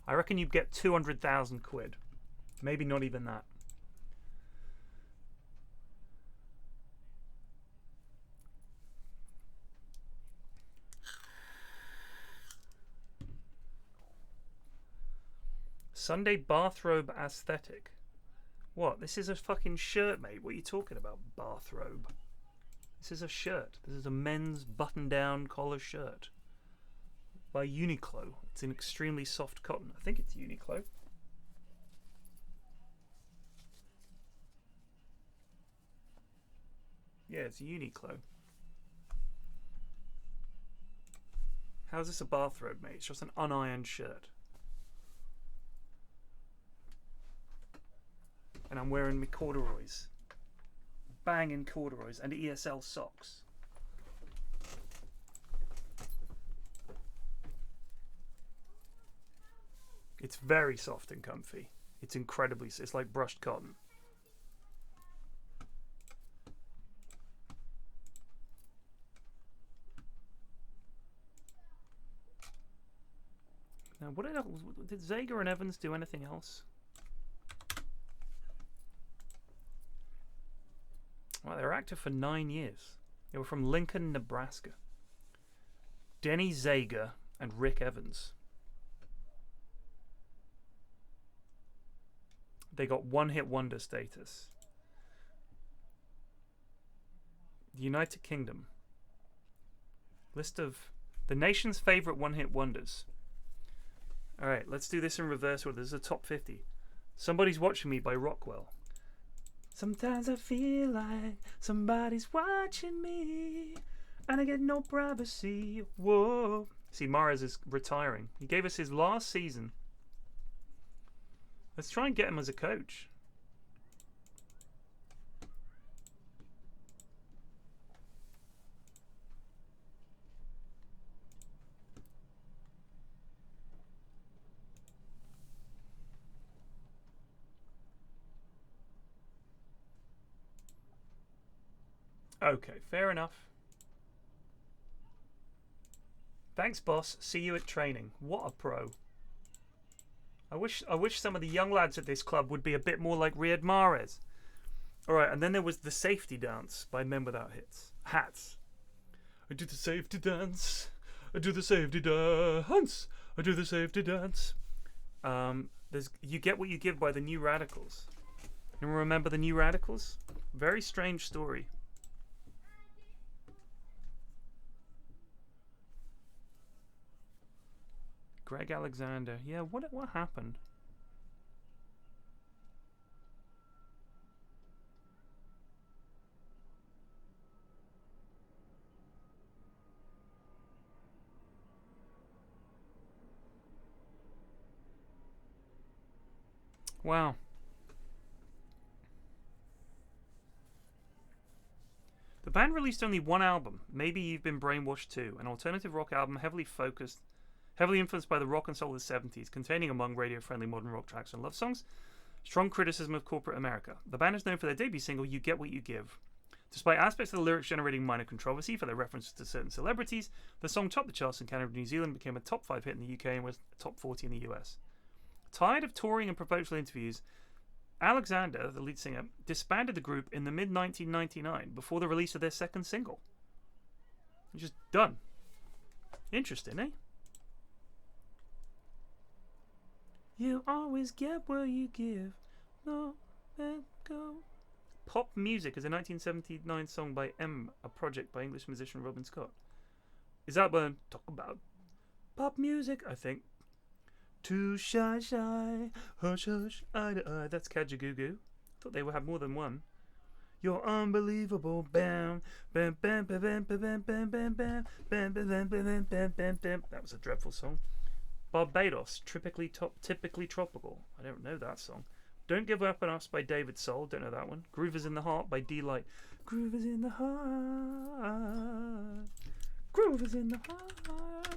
I reckon you'd get 200,000 quid. Maybe not even that. Sunday bathrobe aesthetic. What? This is a fucking shirt, mate. What are you talking about? Bathrobe. This is a shirt. This is a men's button-down collar shirt by Uniqlo. It's an extremely soft cotton. I think it's Uniqlo. Yeah, it's Uniqlo. How's this a bathrobe, mate? It's just an unironed shirt. And I'm wearing my corduroys. Banging corduroys and ESL socks. It's very soft and comfy. It's incredibly, it's like brushed cotton. Now, what did SEGA and Evans do anything else? Well, they were active for 9 years. They were from Lincoln, Nebraska. Denny SEGA and Rick Evans. They got one-hit wonder status. The United Kingdom. List of the nation's favorite one-hit wonders. Alright, let's do this in reverse order. This is a top 50. Somebody's Watching Me by Rockwell. Sometimes I feel like somebody's watching me and I get no privacy. Whoa. See, Mahrez is retiring. He gave us his last season. Let's try and get him as a coach. Okay, fair enough. Thanks, boss. See you at training. What a pro. I wish some of the young lads at this club would be a bit more like Riyad Mahrez. Alright, and then there was the safety dance by Men Without Hats. I do the safety dance. I do the safety dance. I do the safety dance. There's You Get What You Give by the New Radicals. You remember the New Radicals? Very strange story. Greg Alexander. Yeah, what happened? Wow. The band released only one album, Maybe You've Been Brainwashed Too, an alternative rock album heavily influenced by the rock and soul of the 70s, containing among radio-friendly modern rock tracks and love songs, strong criticism of corporate America. The band is known for their debut single, You Get What You Give. Despite aspects of the lyrics generating minor controversy for their references to certain celebrities, the song topped the charts in Canada and New Zealand, became a top 5 hit in the UK, and was top 40 in the US. Tired of touring and promotional interviews, Alexander, the lead singer, disbanded the group in the mid-1999 before the release of their second single. Just done. Interesting, eh? You always get what you give. No, let go. Pop Music is a 1979 song by M, a project by English musician Robin Scott. Is that what I'm talking about? Pop music, I think. Too shy, hush, hush, eye to eye. That's Kajagoogoo. Thought they would have more than one. You're unbelievable, bam, bam, bam, bam, bam, bam, bam, bam, bam, bam, bam, bam, bam, bam, bam, bam. That was a dreadful song. Barbados, typically tropical. I don't know that song. Don't Give Up on Us by David Soul. Don't know that one. Groove is in the Heart by D-Light. Groove is in the heart. Groove is in the heart.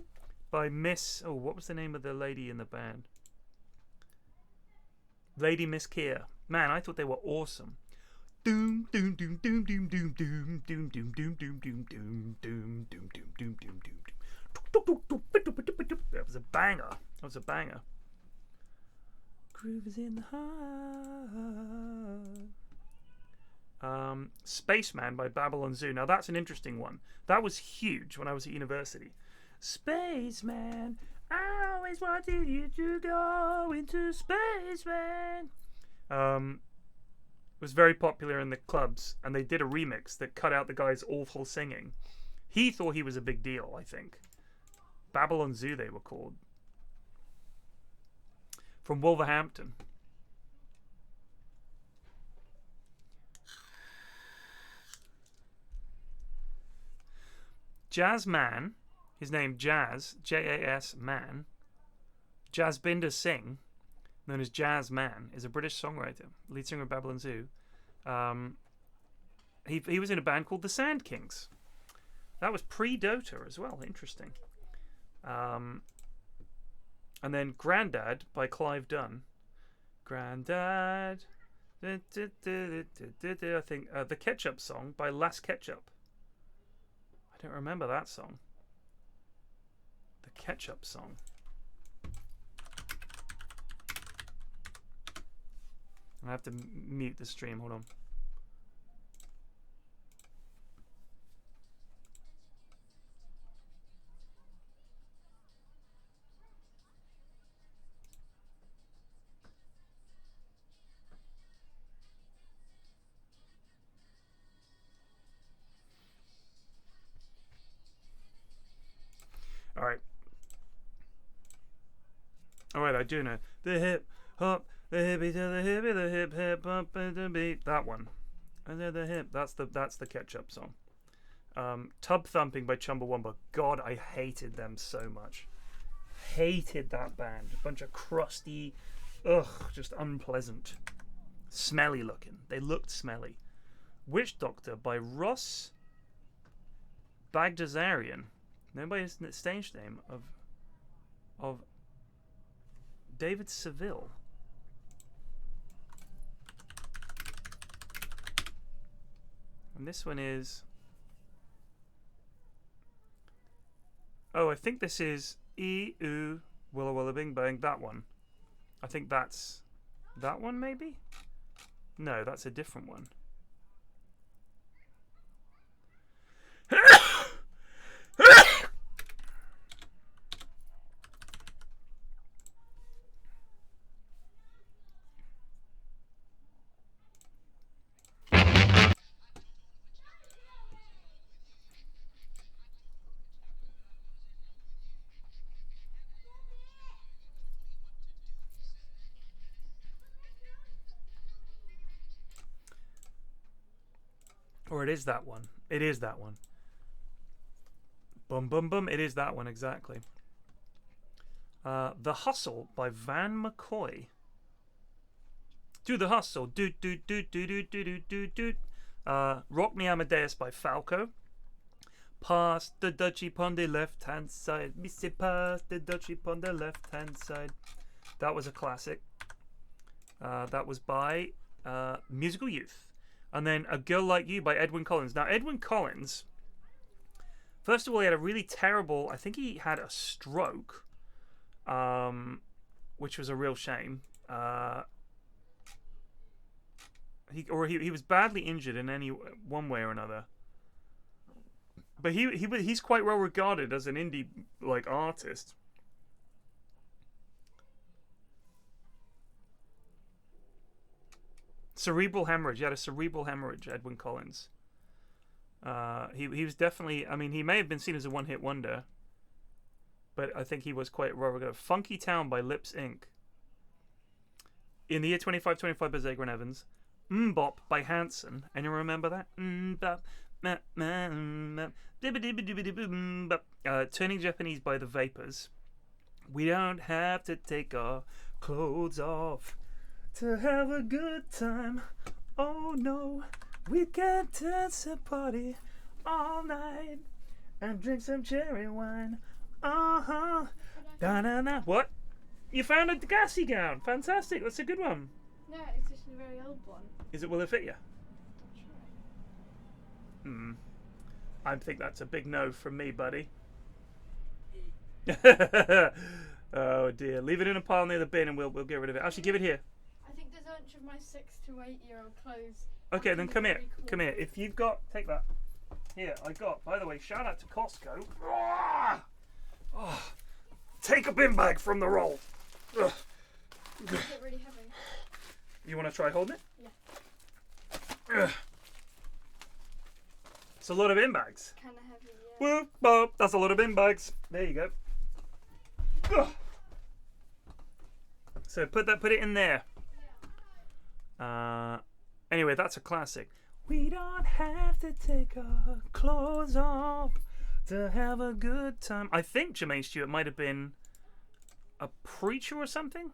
By Miss... Oh, what was the name of the lady in the band? Lady Miss Kia. Man, I thought they were awesome. Doom, doom, doom, doom, doom, doom, doom, doom, doom, doom, doom, doom, doom, doom, doom, doom, doom, doom, doom. That was a banger. That was a banger. Groove is in the heart. Spaceman by Babylon Zoo. Now that's an interesting one. That was huge when I was at university. Spaceman, I always wanted you to go into space, man. was very popular in the clubs, and they did a remix that cut out the guy's awful singing. He thought he was a big deal, I think. Babylon Zoo, they were called. From Wolverhampton. Jazz Man, his name Jazz, Jas Man, Jasbinder Singh, known as Jazz Man, is a British songwriter, lead singer of Babylon Zoo. He was in a band called the Sand Kings. That was pre-Dota as well. Interesting. And then Grandad by Clive Dunn. Grandad. I think the Ketchup Song by Las Ketchup. I don't remember that song. The Ketchup Song. I have to mute the stream. Hold on. All right, I do know the hip hop, the hippie to the hippie, the hip hip hop and the beat. That one, and then the hip. That's the Ketchup Song. Tub Thumping by Chumbawamba. God, I hated them so much. Hated that band. A bunch of crusty, just unpleasant, smelly looking. They looked smelly. Witch Doctor by Ross Bagdasarian. Nobody's stage name of David Seville. And this one is... Oh, I think this is E-Oo Willa Willa Bing Bang. That one. I think that's... That one, maybe? No, that's a different one. Or it is that one. It is that one. Bum bum bum. It is that one, exactly. The Hustle by Van McCoy. Do the Hustle. Do do do do do do do do do. Rock Me Amadeus by Falco. Pass the Dutchie on the left hand side. Missy pass the Dutchie on the left hand side. That was a classic. That was by Musical Youth. And then A Girl Like You by Edwyn Collins. Now, Edwyn Collins, first of all, he had a really terrible... I think he had a stroke, which was a real shame. He was badly injured in one way or another. But he's quite well regarded as an indie artist. Cerebral hemorrhage. He had a cerebral hemorrhage, Edwyn Collins. He was definitely... I mean, he may have been seen as a one-hit wonder, but I think he was quite well regarded. Funky Town by Lips Inc. In the Year 2525 by Zager and Evans. Mbop by Hanson. And you remember that? Mbop. Turning Japanese by The Vapors. We don't have to take our clothes off to have a good time. Oh no, we can dance and party all night and drink some cherry wine. Da da da. What? You found a gassy gown. Fantastic. That's a good one. No, it's just a very old one. Is it? Will it fit you? I think that's a big no from me, buddy. Oh dear. Leave it in a pile near the bin and we'll get rid of it. Actually, give it here. I think there's a bunch of my 6 to 8 year old clothes. Okay, then come here. Come here. If you've got... Take that. Here, I got... By the way, shout out to Costco. Take a bin bag from the roll. Is it really heavy? You want to try holding it? Yeah. Ugh. It's a lot of bin bags. Kind of heavy, yeah. Whoop, bop. That's a lot of bin bags. There you go. Ugh. So put it in there. Anyway, that's a classic. We don't have to take our clothes off to have a good time. I think Jermaine Stewart might have been a preacher or something.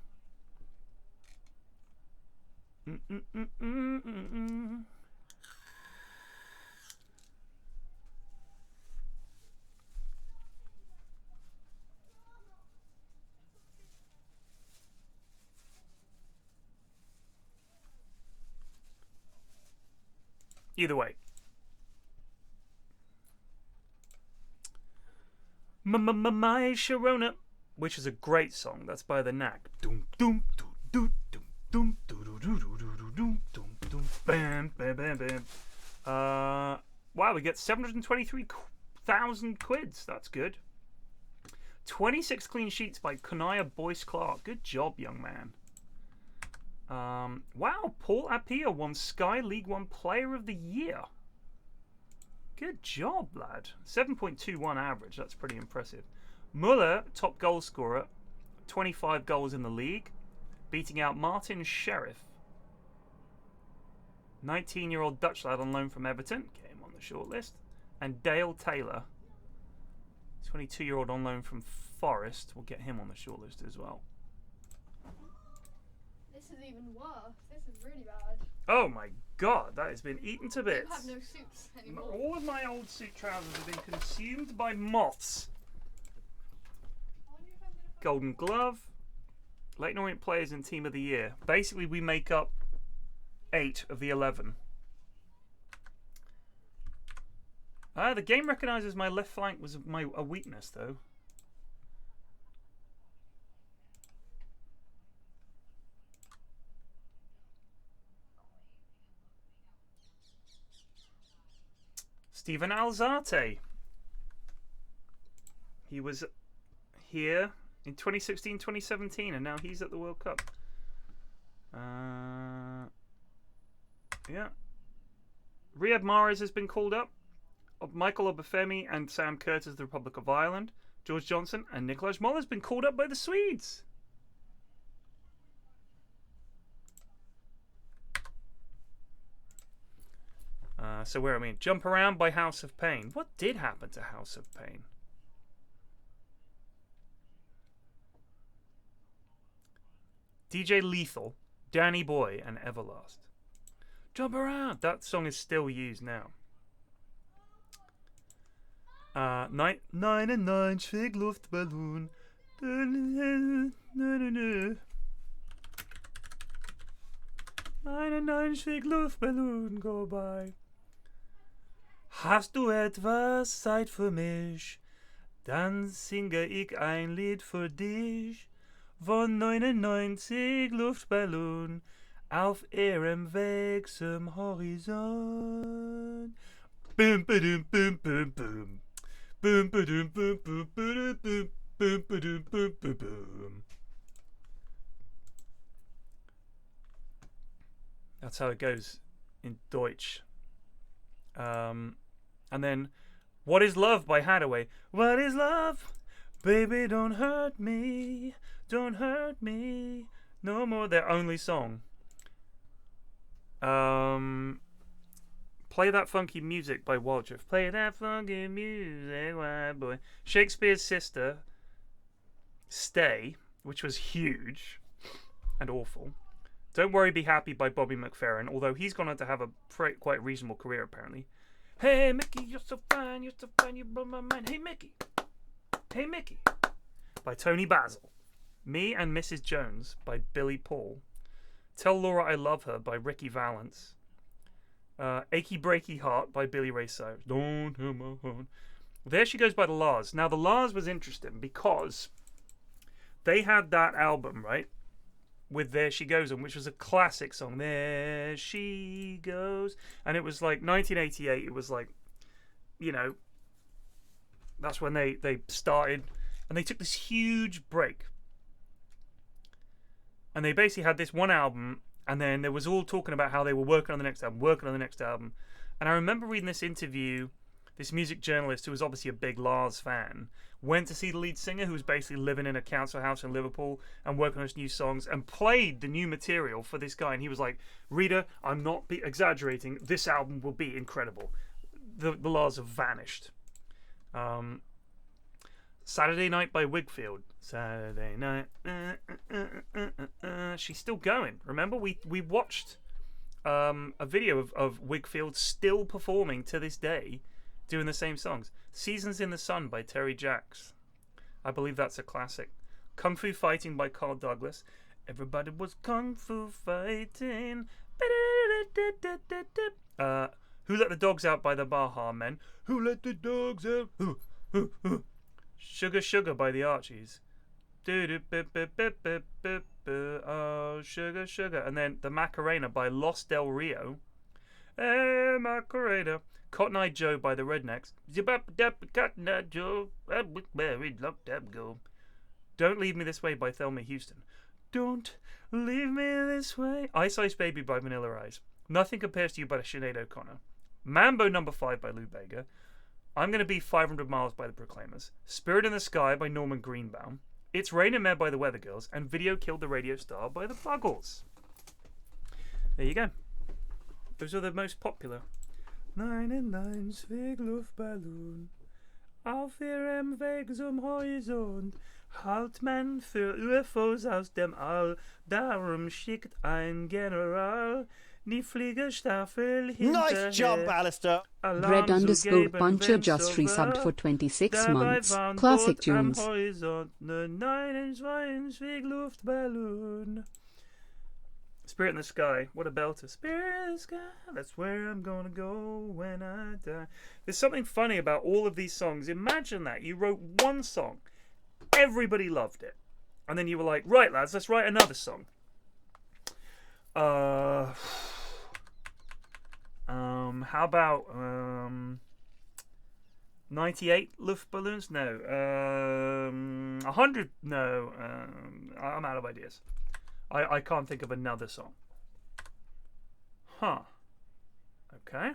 Either way. My Sharona, which is a great song. That's by The Knack. Doom doom doom doom doom doom doom doom doom doom bam bam bam bam. Wow, we get 723,000 quids. That's good. 26 clean sheets by Kanaya Boyce Clark. Good job, young man. Wow, Paul Appiah won Sky League One Player of the Year. Good job, lad. 7.21 average. That's pretty impressive. Muller, top goal scorer, 25 goals in the league, beating out Martin Sheriff. 19-year-old Dutch lad on loan from Everton. Get him on the shortlist. And Dale Taylor, 22-year-old on loan from Forest. We'll get him on the shortlist as well. This is even worse. This is really bad. Oh my god, that has been eaten to You bits. have no suits anymore. All of my old suit trousers have been consumed by moths. I wonder if I'm gonna find Golden Glove. Leighton Orient Players and Team of the Year. Basically, we make up 8 of the 11. The game recognises my left flank was a weakness, though. Steven Alzate. He was here in 2016-2017, and now he's at the World Cup. Yeah. Riyad Mahrez has been called up. Michael Obafemi and Sam Curtis of the Republic of Ireland. George Johnson and Nikolaj Moller has been called up by the Swedes. So where are we? Jump Around by House of Pain. What did happen to House of Pain? DJ Lethal, Danny Boy, and Everlast. Jump Around. That song is still used now. 99 Schwig Luftballon. 99 Schwig Luftballon go by. Hast du etwas Zeit für mich? Dann singe ich ein Lied für dich. Von 99 Luftballon auf ihrem Weg zum Horizont. Bum badum bum bum bum. Bum badum bum bum bum bum bum badum bum bum bum. That's how it goes in Deutsch. And then, What is Love by Hadaway. What is love? Baby, don't hurt me. Don't hurt me. No more. Their only song. Play That Funky Music by Wildrift. Play that funky music, white boy. Shakespeare's Sister, Stay, which was huge and awful. Don't Worry, Be Happy by Bobby McFerrin, although he's gone on to have a quite reasonable career apparently. Hey Mickey, you're so fine, you blow my mind. Hey Mickey, by Tony Basil. Me and Mrs. Jones by Billy Paul. Tell Laura I Love Her by Ricky Valance. Achy Breaky Heart by Billy Ray Cyrus. Don't hurt my heart. There She Goes by the Lars. Now the Lars was interesting because they had that album, right, with There She Goes on, which was a classic song. There she goes. And it was like 1988. It was like, you know, that's when they started. And they took this huge break. And they basically had this one album. And then there was all talking about how they were working on the next album, And I remember reading this interview. This music journalist, who was obviously a big Lars fan, went to see the lead singer, who was basically living in a council house in Liverpool and working on his new songs, and played the new material for this guy. And he was like, "Reader, I'm not exaggerating. This album will be incredible." The Lars have vanished. Saturday Night by Whigfield. Saturday Night. She's still going. Remember, we watched a video of Whigfield still performing to this day, doing the same songs. Seasons in the Sun by Terry Jacks. I believe that's a classic. Kung Fu Fighting by Carl Douglas. Everybody was Kung Fu fighting. Who Let the Dogs Out by the Baha Men. Who Let the Dogs Out? Sugar Sugar by the Archies. Oh, Sugar Sugar. And then the Macarena by Los Del Rio. Hey, Macarena. Cotton Eye Joe by the Rednecks. Cotton Eye Joe. Don't Leave Me This Way by Thelma Houston. Don't leave me this way. Ice Ice Baby by Vanilla Ice. Nothing Compares to You by Sinead O'Connor. Mambo No. 5 by Lou Bega. I'm Gonna Be 500 Miles by the Proclaimers. Spirit in the Sky by Norman Greenbaum. It's Rain and Mare by the Weather Girls. And Video Killed the Radio Star by the Buggles. There you go. Those are the most popular. 9 Svig Luftballon. Auf ihrem Weg zum Horizont halt man für UFOs aus dem All. Darum schickt ein General die Fliegerstaffel hinterher. Nice jump, Alistair. Bread _ Buncher just resubbed for 26 months. Classic tunes. Spirit in the Sky. What a belter. Spirit in the Sky. That's where I'm gonna go when I die. There's something funny about all of these songs. Imagine that. You wrote one song. Everybody loved it. And then you were like, right, lads, let's write another song. How about 98 Luftballons? No. 100? No. I'm out of ideas. I can't think of another song. Huh. Okay.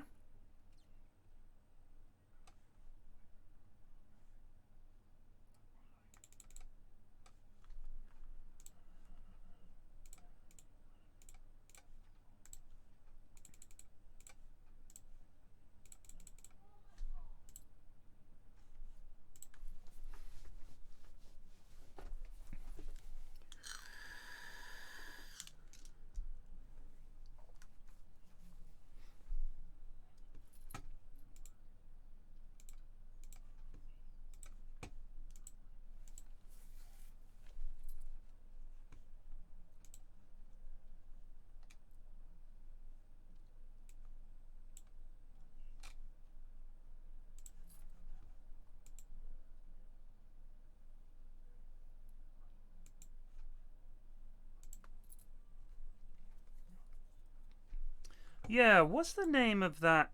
Yeah, what's the name of that?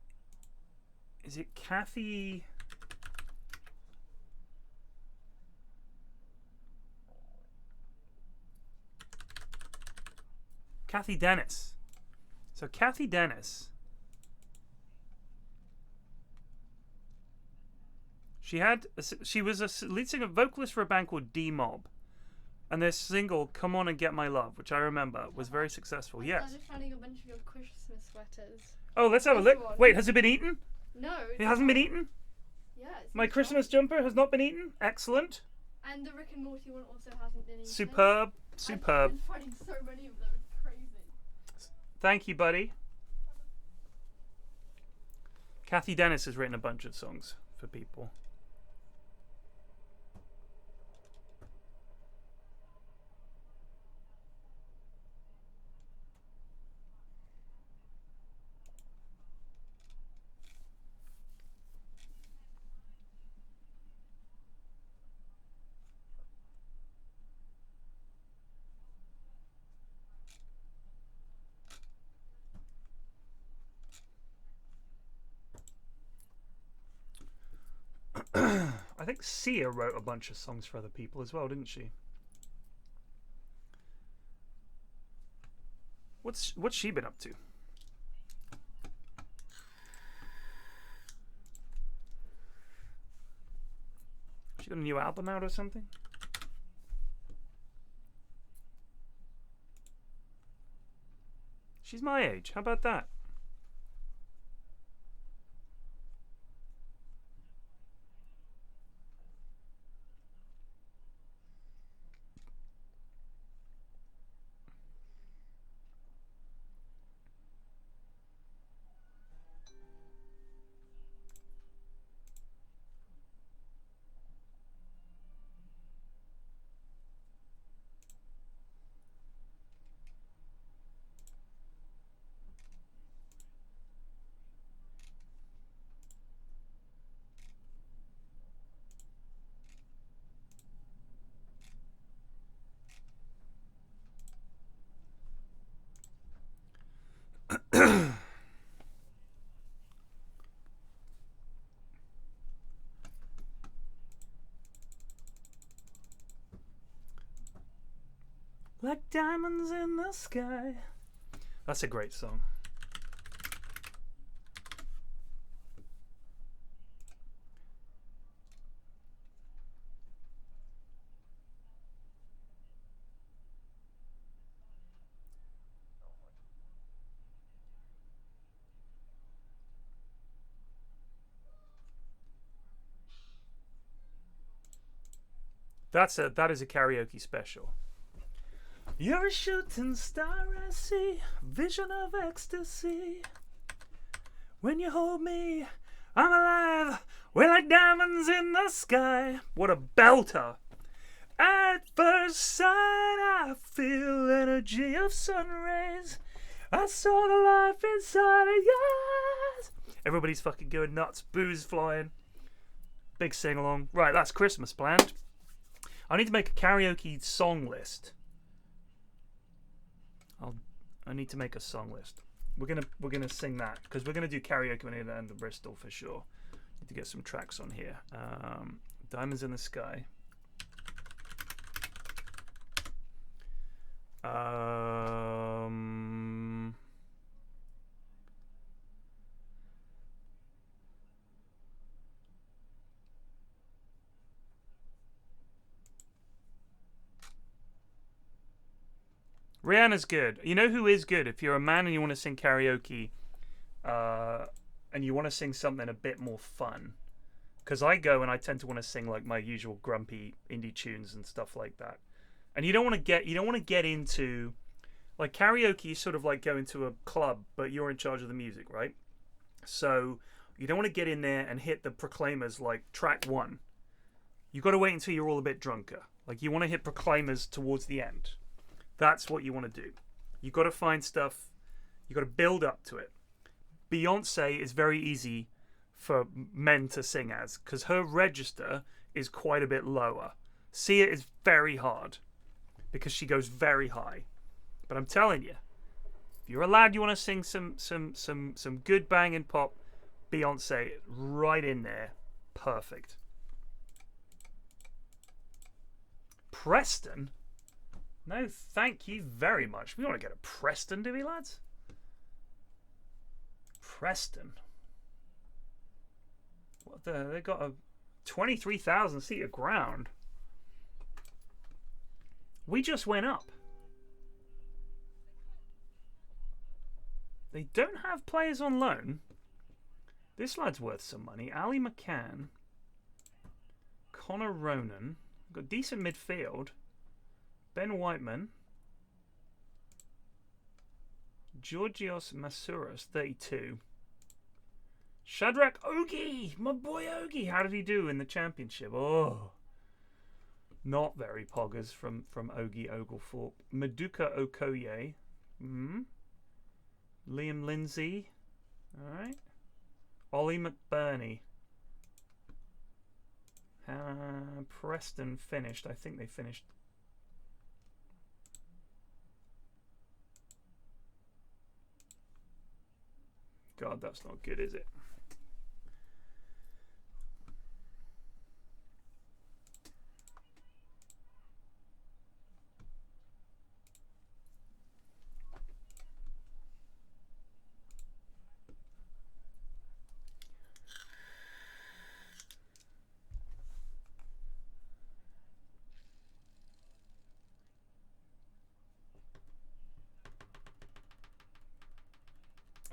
Is it Kathy? Kathy Dennis. So Kathy Dennis. She was a lead singer, vocalist for a band called D-Mob. And their single, Come On and Get My Love, which I remember, was very successful. Yes. I'm just finding a bunch of your Christmas sweaters. Oh, let's have a This look. one. Wait, has it been eaten? No. It hasn't been eaten? Yeah. It's My not Christmas jumper has not been eaten? Excellent. And the Rick and Morty one also hasn't been eaten. Superb. I've Superb. been finding so many of them. It's crazy. Thank you, buddy. Kathy Dennis has written a bunch of songs for people. I think Sia wrote a bunch of songs for other people as well, didn't she? What's she been up to? She got a new album out or something? She's my age. How about that? Like diamonds in the sky. That's a great song. That is a karaoke special. You're a shooting star, I see, vision of ecstasy. When you hold me, I'm alive. We're like diamonds in the sky. What a belter. At first sight, I feel energy of sun rays. I saw the life inside of yours. Everybody's fucking going nuts. Booze flying. Big sing-along. Right, that's Christmas planned. I need to make a karaoke song list. I need to make a song list. We're gonna sing that because we're gonna do karaoke when we're in Bristol for sure. Need to get some tracks on here. Diamonds in the Sky. Rihanna's good. You know who is good? If you're a man and you want to sing karaoke, and you want to sing something a bit more fun, because I go and I tend to want to sing like my usual grumpy indie tunes and stuff like that. And you don't want to get into like karaoke is sort of like going to a club, but you're in charge of the music, right? So you don't want to get in there and hit the Proclaimers like track 1. You got to wait until you're all a bit drunker. Like you want to hit Proclaimers towards the end. That's what you want to do. You've got to find stuff. You've got to build up to it. Beyonce is very easy for men to sing as because her register is quite a bit lower. Sia is very hard because she goes very high. But I'm telling you, if you're a lad, you want to sing some good banging pop, Beyonce right in there, perfect. Preston. No, thank you very much. We want to get a Preston, do we, lads? Preston. What the? They got a 23,000 seat of ground. We just went up. They don't have players on loan. This lad's worth some money. Ali McCann. Connor Ronan. Got decent midfield. Ben Whiteman. Georgios Masouras, 32. Shadrach Ogie! My boy Ogie! How did he do in the championship? Oh. Not very poggers from Ogie Oglethorpe. Maduka Okoye. Liam Lindsay. Alright. Ollie McBurney. Preston finished. I think they finished. God, that's not good, is it?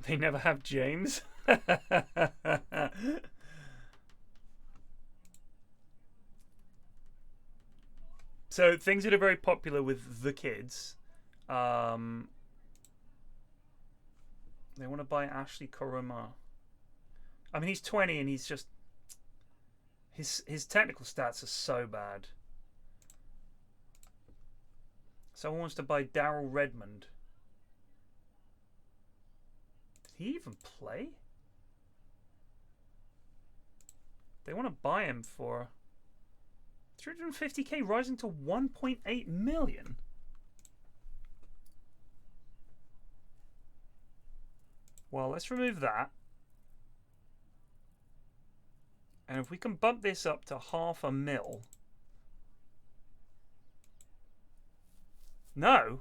They never have James. So things that are very popular with the kids. They want to buy Ashley Koroma. I mean, he's 20 and he's just his technical stats are so bad. Someone wants to buy Daryl Redmond. Did he even play? They want to buy him for 350k, rising to 1.8 million. Well, let's remove that. And if we can bump this up to $500,000. No.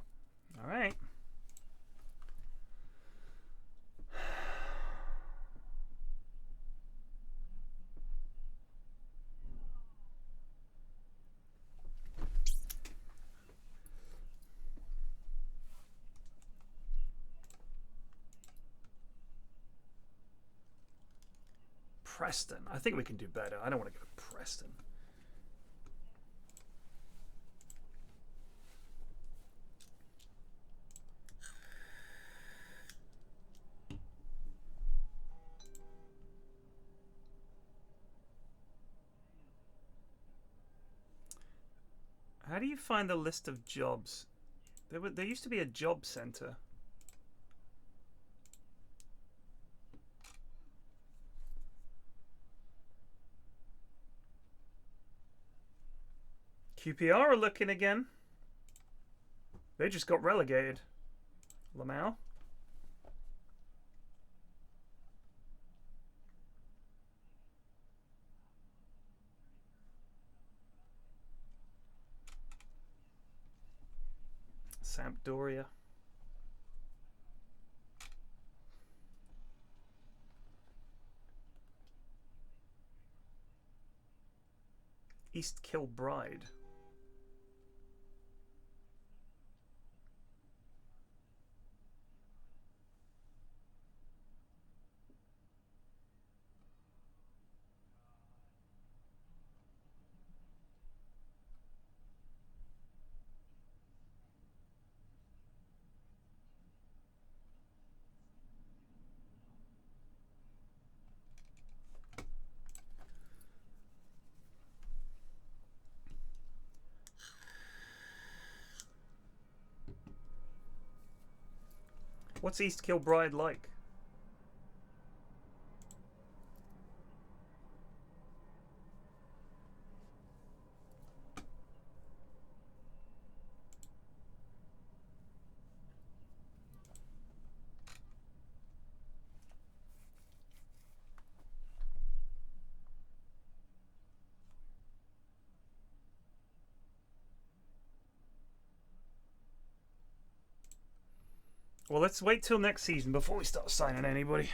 All right. Preston. I think we can do better. I don't want to go to Preston. How do you find the list of jobs? There used to be a job center. QPR are looking again. They just got relegated. Lamau. Sampdoria. East Kilbride. What's East Kilbride like? Well, let's wait till next season before we start signing anybody.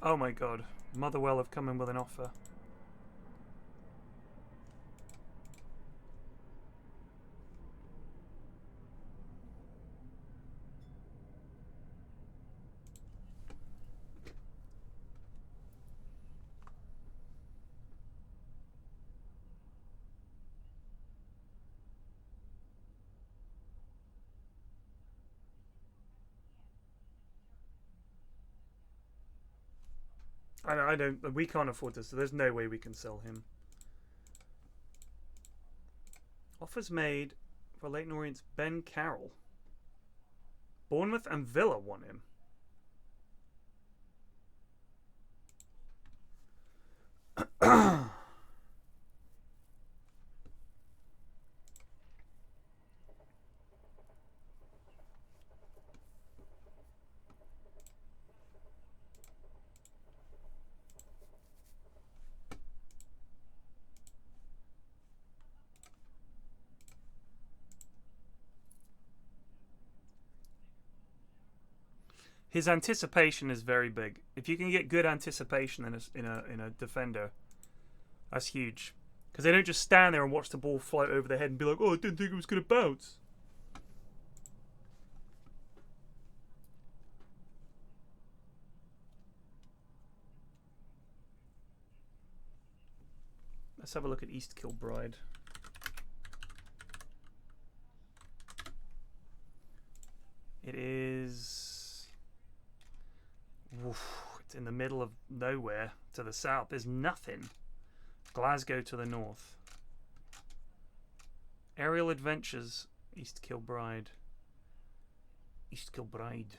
Oh my god, Motherwell have come in with an offer. I don't. We can't afford this, so there's no way we can sell him. Offers made For Leighton Orient's Ben Carroll. Bournemouth and Villa want him. His anticipation is very big. If you can get good anticipation in a defender, that's huge. Because they don't just stand there and watch the ball float over their head and be like, "Oh, I didn't think it was going to bounce." Let's have a look at East Kilbride. It is... Oof, it's in the middle of nowhere to the south. There's nothing. Glasgow to the north. Aerial Adventures, East Kilbride. East Kilbride.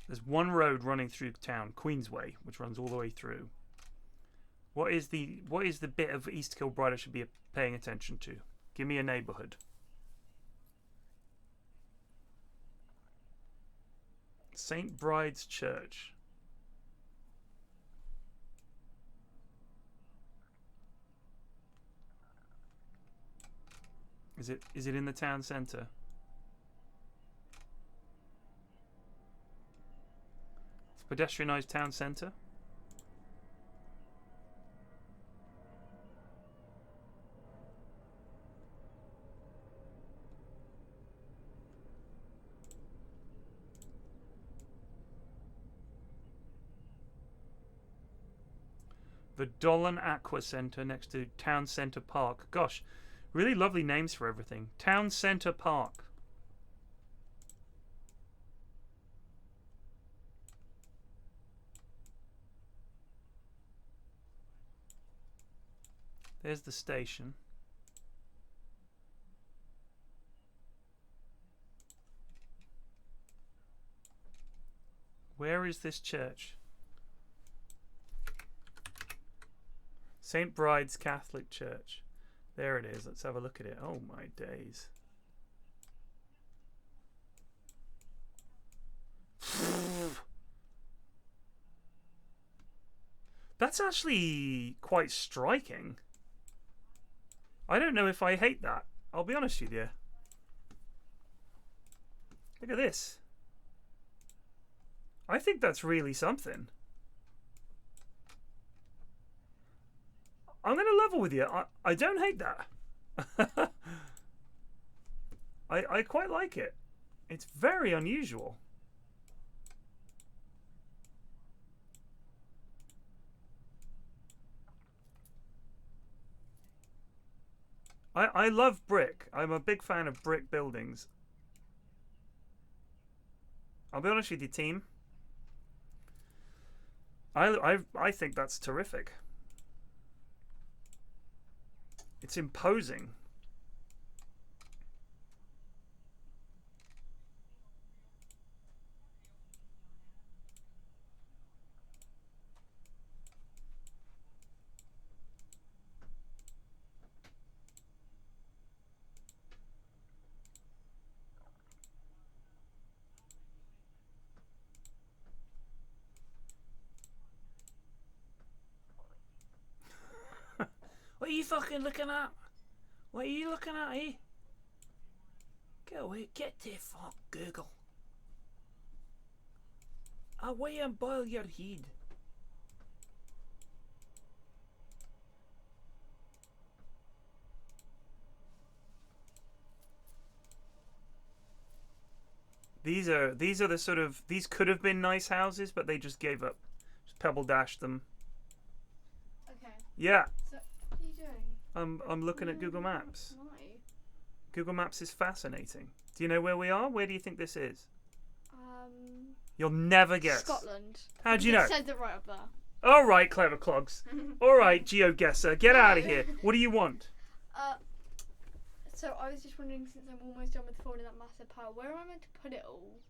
There's one road running through town, Queensway, which runs all the way through. What is the bit of East Kilbride I should be paying attention to? Give me a neighbourhood. St. Bride's Church. Is it in the town centre? It's pedestrianised town centre. The Dolan Aqua Centre next to Town Centre Park. Gosh, really lovely names for everything. Town Centre Park. There's the station. Where is this church? St. Bride's Catholic Church. There it is. Let's have a look at it. Oh my days. That's actually quite striking. I don't know if I hate that. I'll be honest with you. Look at this. I think that's really something. I'm going to level with you. I don't hate that. I quite like it. It's very unusual. I love brick. I'm a big fan of brick buildings. I'll be honest with you, team. I think that's terrific. It's imposing. What are you fucking looking at? What are you looking at, eh? Get away, get the fuck Google. Away and boil your head. These are the sort of, these could have been nice houses, but they just gave up. Just pebble dashed them. Okay. Yeah. So, what are you doing? I'm looking at Google Maps. Why? Google Maps is fascinating. Do you know where we are? Where do you think this is? You'll never guess. Scotland. How do you know? It says it right up there. All right, clever clogs. All right, GeoGuessr, get out of here. What do you want? So I was just wondering, since I'm almost done with folding that massive pile, where am I meant to put it all?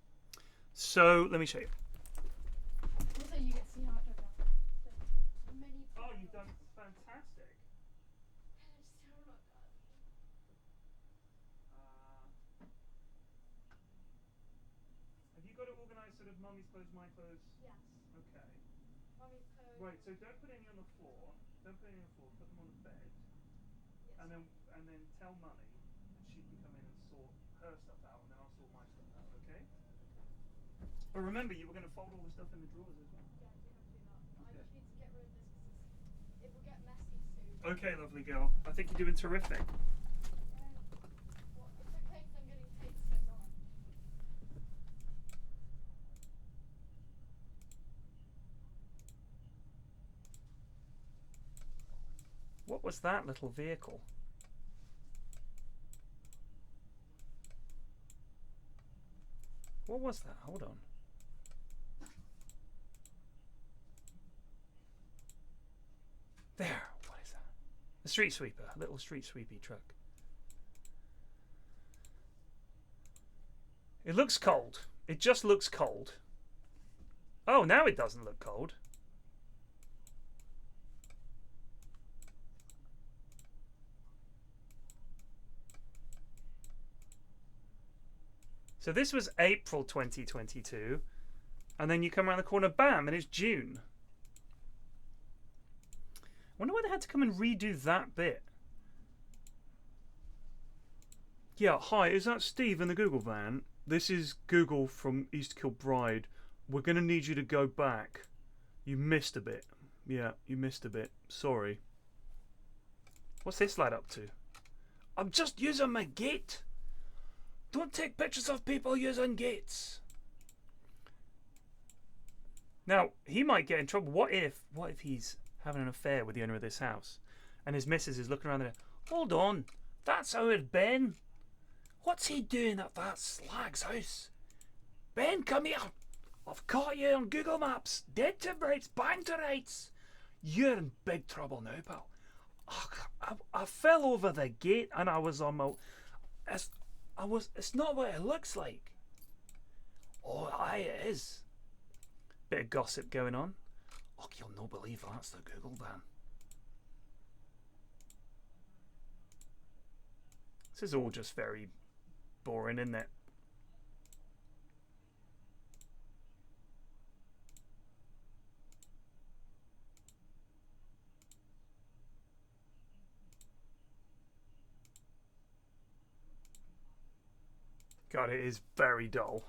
So let me show you. Also, you get to see how much I've done. So, many Oh, you've done fantastic. I'm still not done. Have you got it organised sort of mummy's clothes, my clothes? Yes. Okay. Mummy's clothes. Right, so don't put any on the floor. Don't put any on the floor. Put them on the bed. Yes. And then tell mummy, and she can come in and sort her stuff out, and then I'll sort my stuff out, okay? But remember, you were going to fold all the stuff in the drawers as well. Yeah, I do have to do that. But Okay. I just need to get rid of this because it will get messy soon. Okay, lovely girl. I think you're doing terrific. Well, it's okay because I'm getting paid so much. What was that little vehicle? What was that? Hold on. There. What is that? A street sweeper. A little street sweepy truck. It looks cold. It just looks cold. Oh, now it doesn't look cold. So this was April 2022, and then you come around the corner, bam, and it's June. I wonder why they had to come and redo that bit. Yeah, hi, is that Steve in the Google van? This is Google from East Kilbride. We're going to need you to go back. You missed a bit. Yeah, you missed a bit. Sorry. What's this lad up to? I'm just using my gate. Don't take pictures of people using gates. Now, he might get in trouble. What if he's having an affair with the owner of this house? And his missus is looking around there. Hold on. That's our Ben. What's he doing at that slag's house? Ben, come here. I've caught you on Google Maps. Dead to rights, bang to rights. You're in big trouble now, pal. I fell over the gate and I was on my... It's not what it looks like. Oh, aye, it is. Bit of gossip going on. Oh, you'll not believe that's the Google van. This is all just very boring, isn't it? God, it is very dull.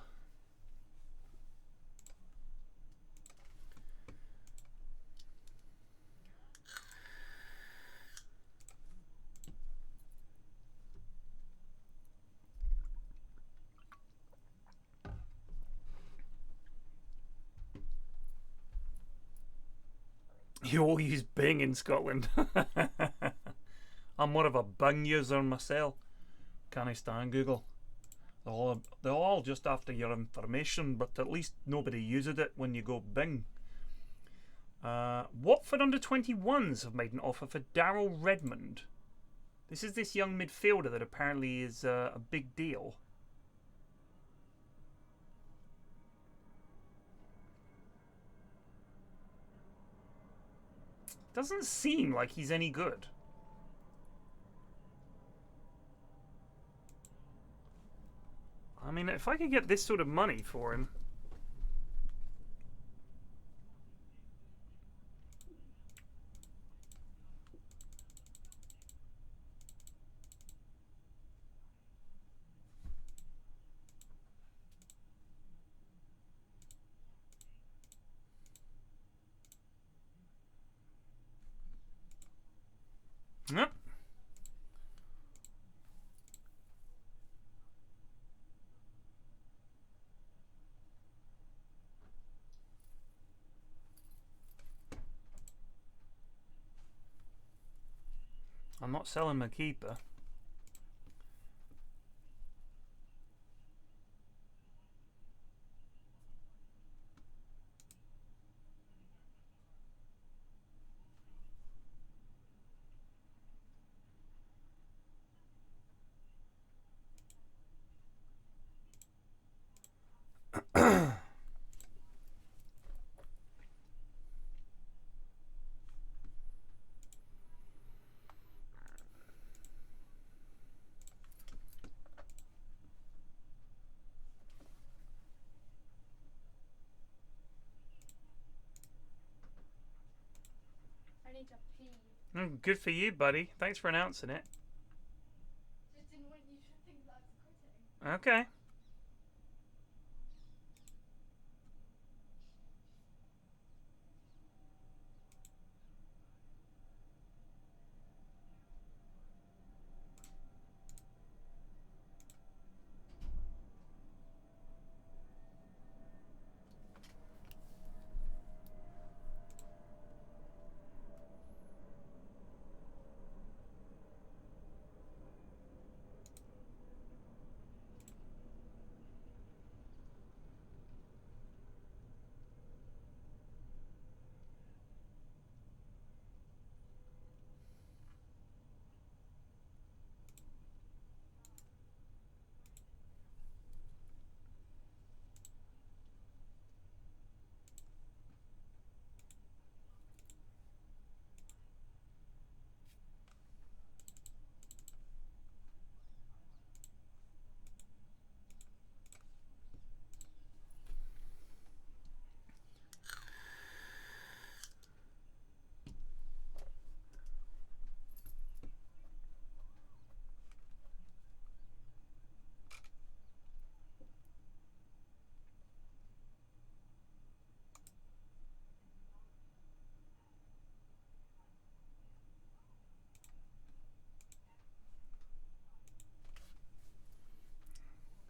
You all use Bing in Scotland. I'm more of a Bing user myself. Can't I stand Google? They're all just after your information, but at least nobody uses it when you go Bing. Watford under-21s have made an offer for Daryl Redmond. This is this young midfielder that apparently is a big deal. Doesn't seem like he's any good. I mean, if I could get this sort of money for him. Yep. I'm not selling my keeper. to pee. Good for you, buddy. Thanks for announcing it. Just didn't want you to think that I was quitting. Okay.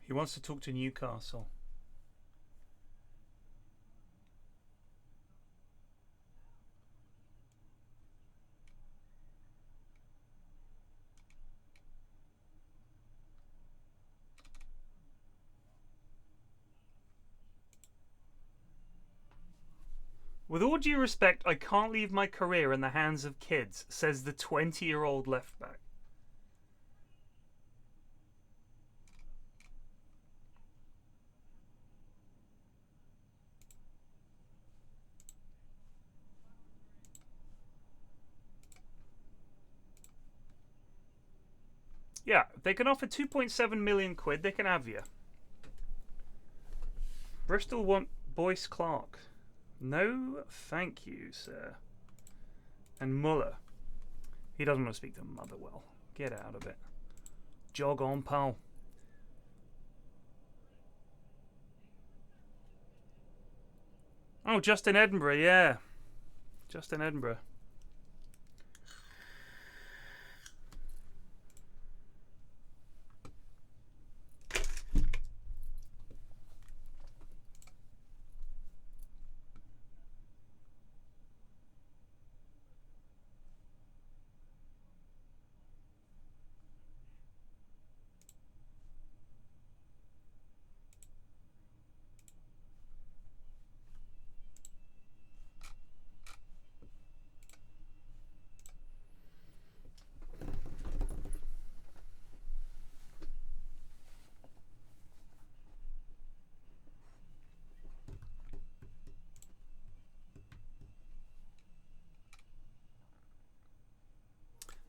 He wants to talk to Newcastle. With all due respect, I can't leave my career in the hands of kids, says the 20-year-old left back. Yeah, they can offer 2.7 million quid, they can have you. Bristol want Boyce Clark. No, thank you, sir. And Muller. He doesn't want to speak to Motherwell. Get out of it. Jog on, pal. Oh, just in Edinburgh, yeah. Just in Edinburgh.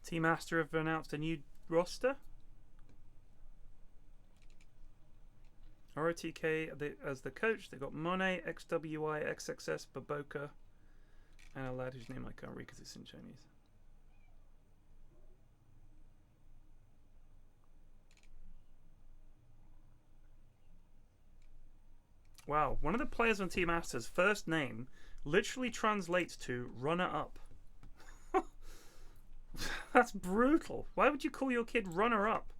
Team Astor have announced a new roster. ROTK as the coach. They've got Monet, XWI, XXS, Baboka, and a lad whose name I can't read because it's in Chinese. Wow, one of the players on Team Astor's first name literally translates to runner-up. That's brutal. Why would you call your kid runner-up?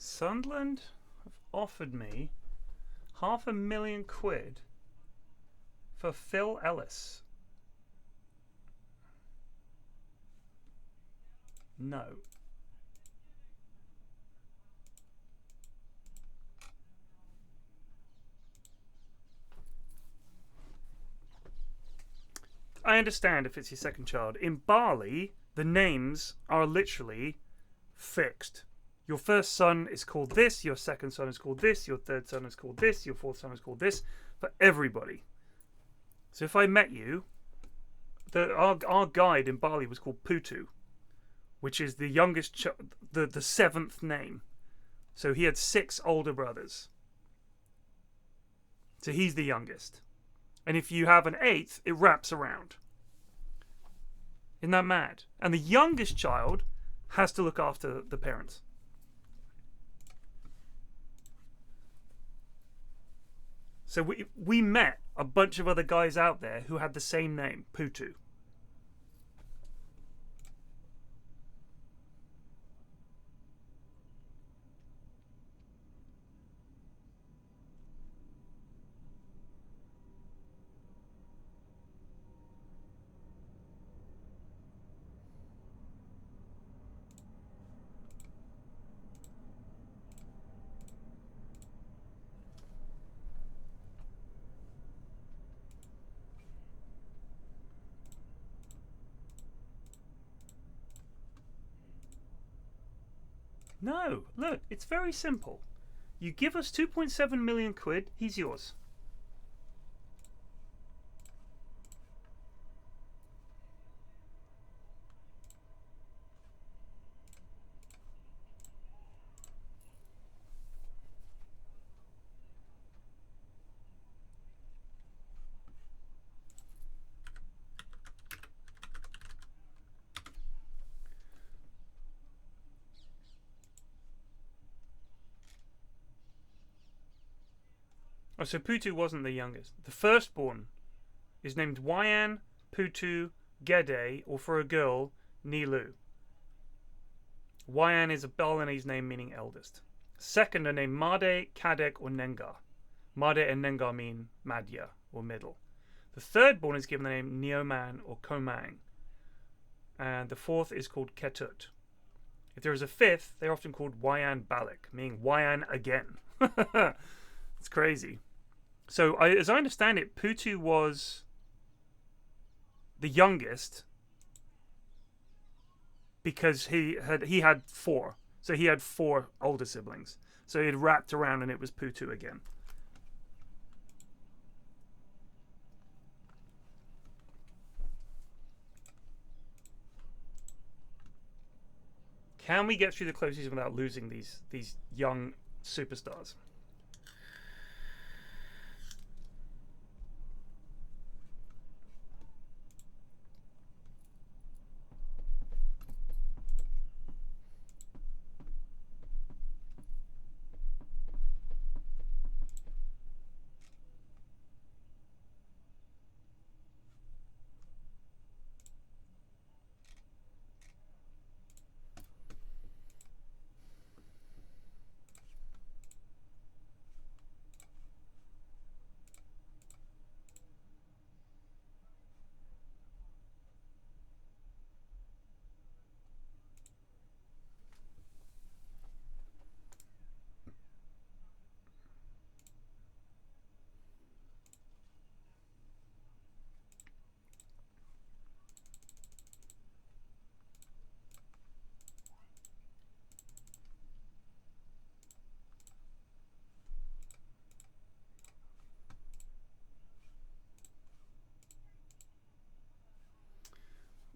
Sunderland have offered me £500,000 for Phil Ellis. No. I understand if it's your second child. In Bali, the names are literally fixed. Your first son is called this, your second son is called this, your third son is called this, your fourth son is called this, for everybody. So if I met you, our guide in Bali was called Putu, which is the youngest, the seventh name. So he had 6 older brothers. So he's the youngest. And if you have an 8th, it wraps around. Isn't that mad? And the youngest child has to look after the parents. So we met a bunch of other guys out there who had the same name, Putu. No, look, it's very simple. You give us 2.7 million quid, he's yours. Oh, so Putu wasn't the youngest. The firstborn is named Wayan Putu Gede, or for a girl, Nilu. Wayan is a Balinese name meaning eldest. Second are named Made, Kadek, or Nengar. Made and Nengar mean Madhya, or middle. The thirdborn is given the name Neoman or Komang. And the fourth is called Ketut. If there is a fifth, they're often called Wayan Balik, meaning Wayan again. It's crazy. So, as I understand it, Putu was the youngest because he had 4. So he had 4 older siblings. So he had wrapped around and it was Putu again. Can we get through the close season without losing these young superstars?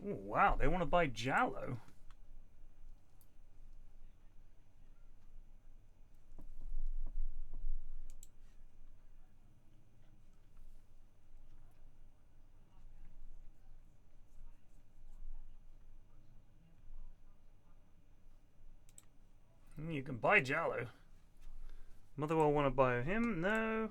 Oh, wow, they want to buy Jallo. You can buy Jallo. Motherwell want to buy him? No.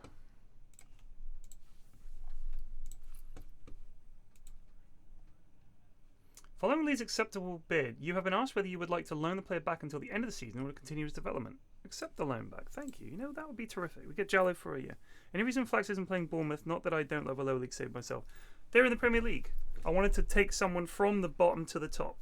Following Lee's acceptable bid, you have been asked whether you would like to loan the player back until the end of the season in order to continue his development. Accept the loan back. Thank you. You know, that would be terrific. We get Jallo for a year. Any reason Flax isn't playing Bournemouth? Not that I don't love a lower league save myself. They're in the Premier League. I wanted to take someone from the bottom to the top.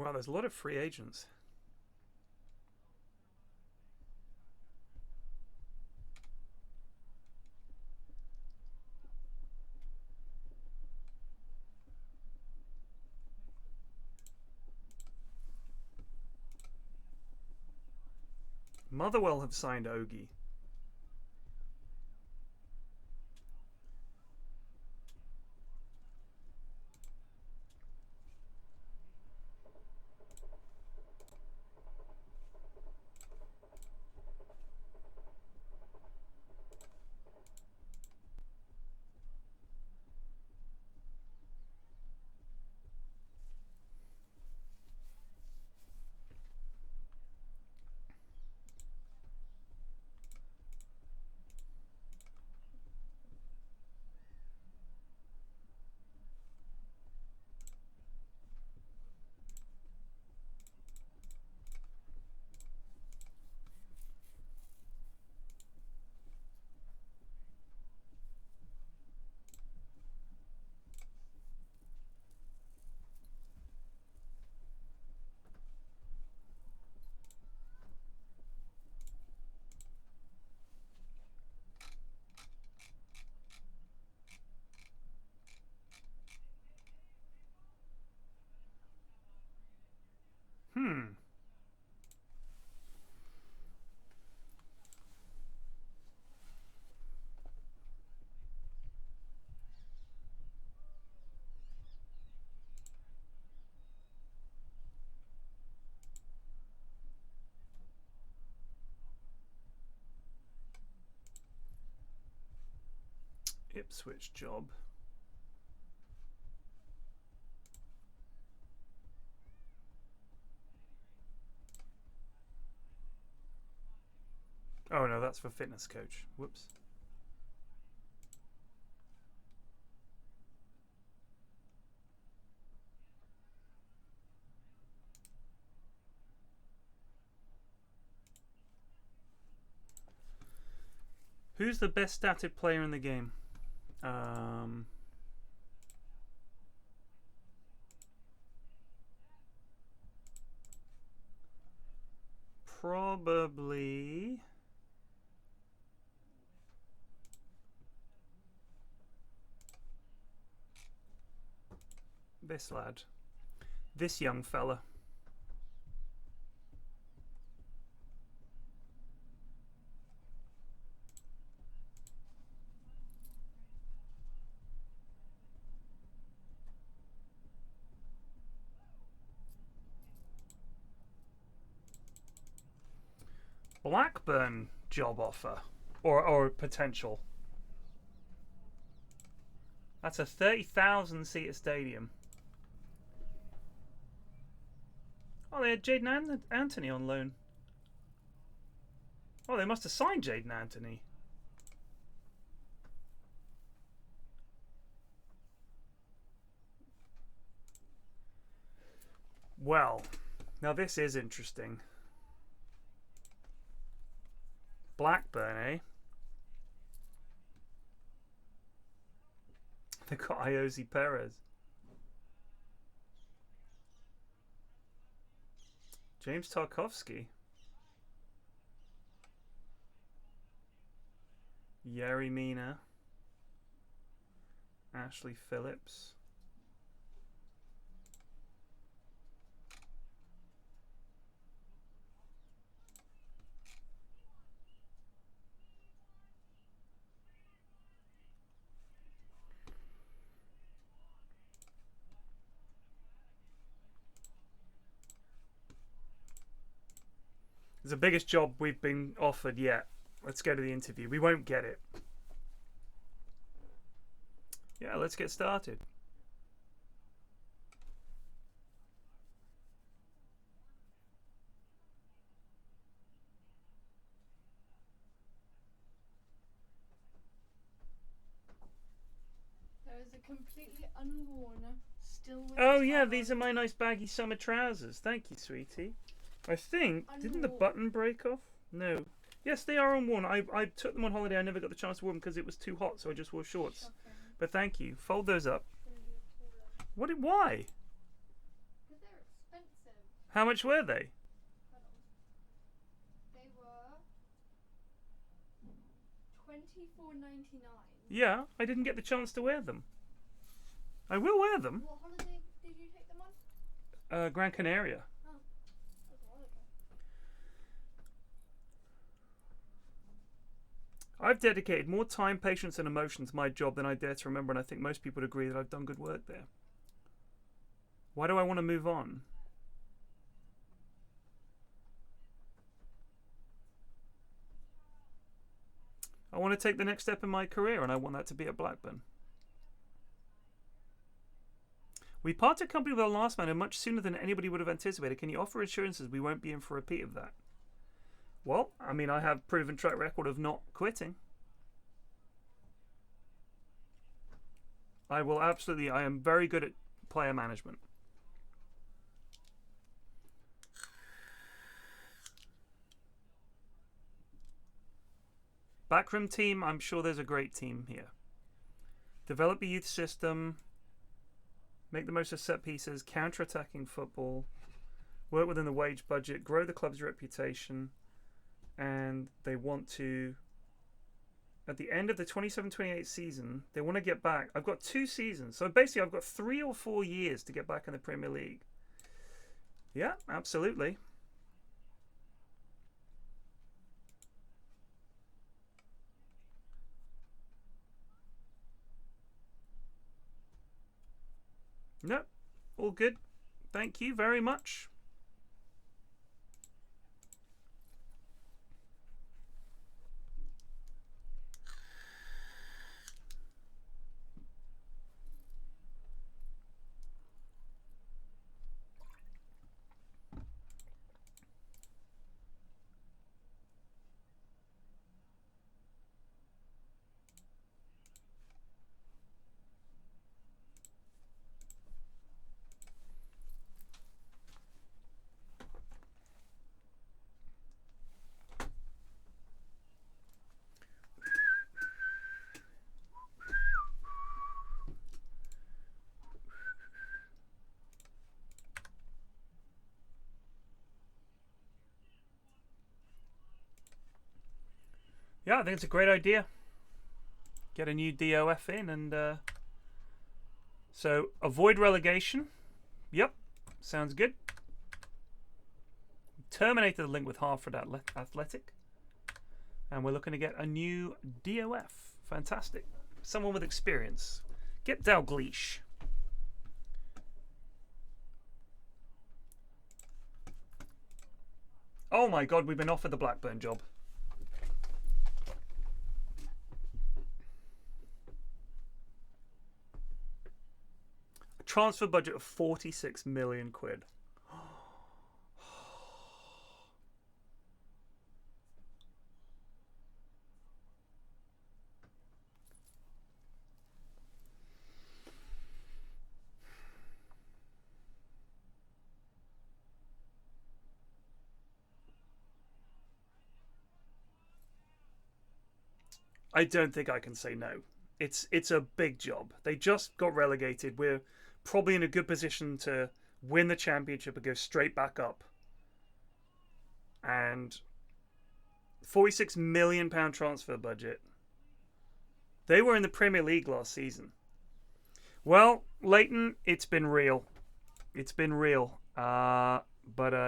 Wow, there's a lot of free agents. Motherwell have signed Ogie. Ipswich job. Oh no, that's for fitness coach. Whoops. Who's the best statted player in the game? Probably this lad. This young fella. Blackburn job offer or potential. That's a 30,000 seater stadium. Oh, they had Jaden Anthony on loan. Oh, they must have signed Jaden Anthony. Well, now this is interesting. Blackburn, eh? They've got Iosi Perez. James Tarkovsky. Yerry Mina. Ashley Phillips. It's the biggest job we've been offered yet. Let's go to the interview. We won't get it. Yeah, let's get started. There is a completely unworn, still with Oh the yeah, tab these on. are my nice baggy summer trousers. Thank you, sweetie. I think, didn't the Unworn. button break off? No. Yes, they are unworn. I took them on holiday. I never got the chance to wear them because it was too hot, so I just wore shorts. Shocking. But thank you. Fold those up. Really appalling. Why? Because they're expensive. How much were they? Hold on. They were $24.99. Yeah, I didn't get the chance to wear them. I will wear them. What holiday did you take them on? Gran Canaria. Oh, that's a while ago. I've dedicated more time, patience, and emotion to my job than I dare to remember, and I think most people would agree that I've done good work there. Why do I want to move on? I want to take the next step in my career, and I want that to be at Blackburn. We parted company with our last manager much sooner than anybody would have anticipated. Can you offer assurances we won't be in for a repeat of that? Well, I mean, I have proven track record of not quitting. I will absolutely, I am very good at player management. Backroom team, I'm sure there's a great team here. Develop a youth system. Make the most of set pieces. Counter-attacking football. Work within the wage budget. Grow the club's reputation. And they want to, at the end of the 27-28 season, they want to get back. I've got 2 seasons. So basically, I've got 3 or 4 years to get back in the Premier League. Yeah, absolutely. No, all good. Thank you very much. Yeah, I think it's a great idea. Get a new DOF in and so avoid relegation. Yep, sounds good. Terminated the link with Hartford Athletic. And we're looking to get a new DOF. Fantastic. Someone with experience. Get Dalgleish. Oh my god, we've been offered the Blackburn job. A transfer budget of 46 million quid. I don't think I can say no. It's a big job. They just got relegated. We're probably in a good position to win the championship and go straight back up. And £46 million transfer budget. They were in the Premier League last season. Well, Leighton, it's been real. It's been real. But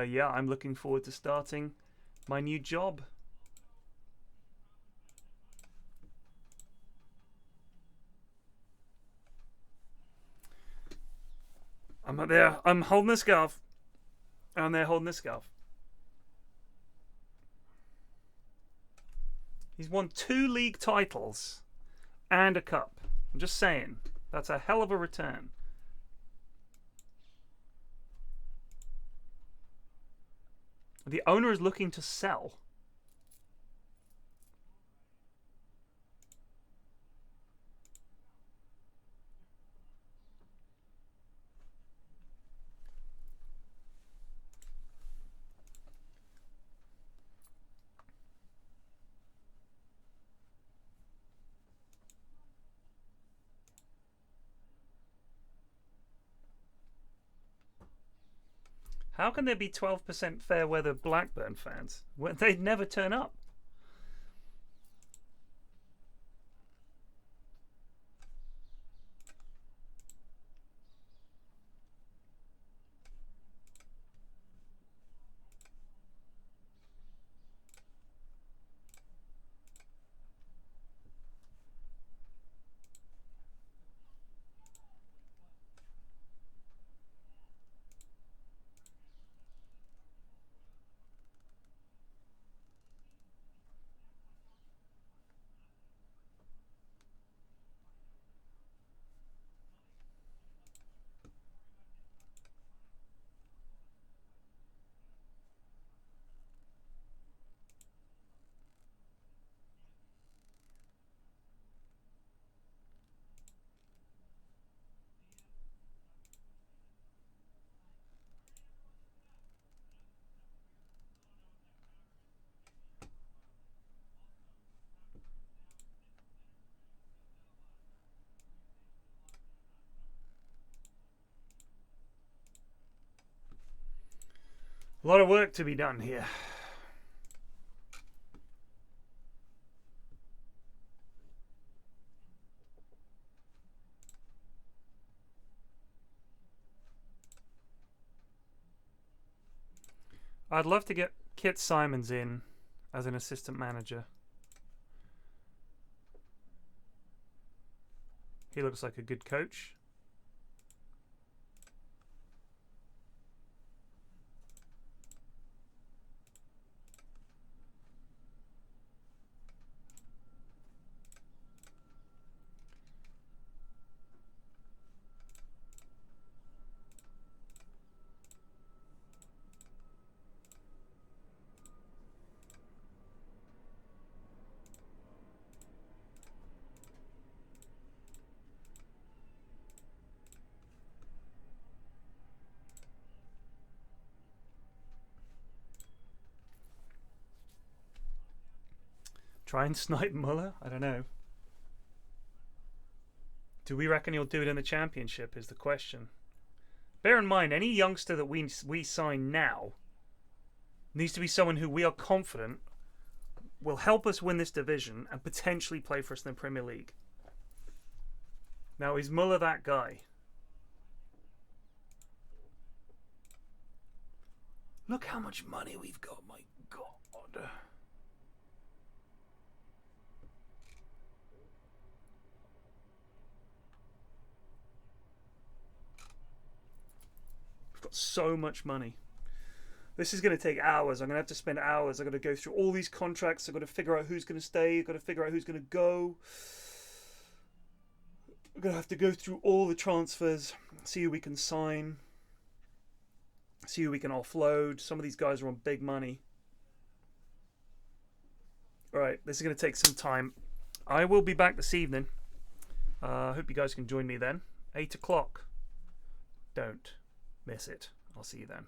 yeah, I'm looking forward to starting my new job. I'm up there. I'm holding the scarf. And they're holding the scarf. He's won 2 league titles and a cup. I'm just saying. That's a hell of a return. The owner is looking to sell. How can there be 12% fair weather Blackburn fans? Well, they'd never turn up. A lot of work to be done here. I'd love to get Kit Simons in as an assistant manager. He looks like a good coach. Try and snipe Muller? I don't know. Do we reckon he'll do it in the championship is the question. Bear in mind, any youngster that we sign now needs to be someone who we are confident will help us win this division and potentially play for us in the Premier League. Now, is Muller that guy? Look how much money we've got, my God. Got so much money. This is going to take hours. I'm going to have to spend hours. I'm going to go through all these contracts. I've got to figure out who's going to stay. I've got to figure out who's going to go. I'm going to have to go through all the transfers, see who we can sign, see who we can offload. Some of these guys are on big money. All right, this is going to take some time. I will be back this evening. I hope you guys can join me then. 8 o'clock. Don't miss it. I'll see you then.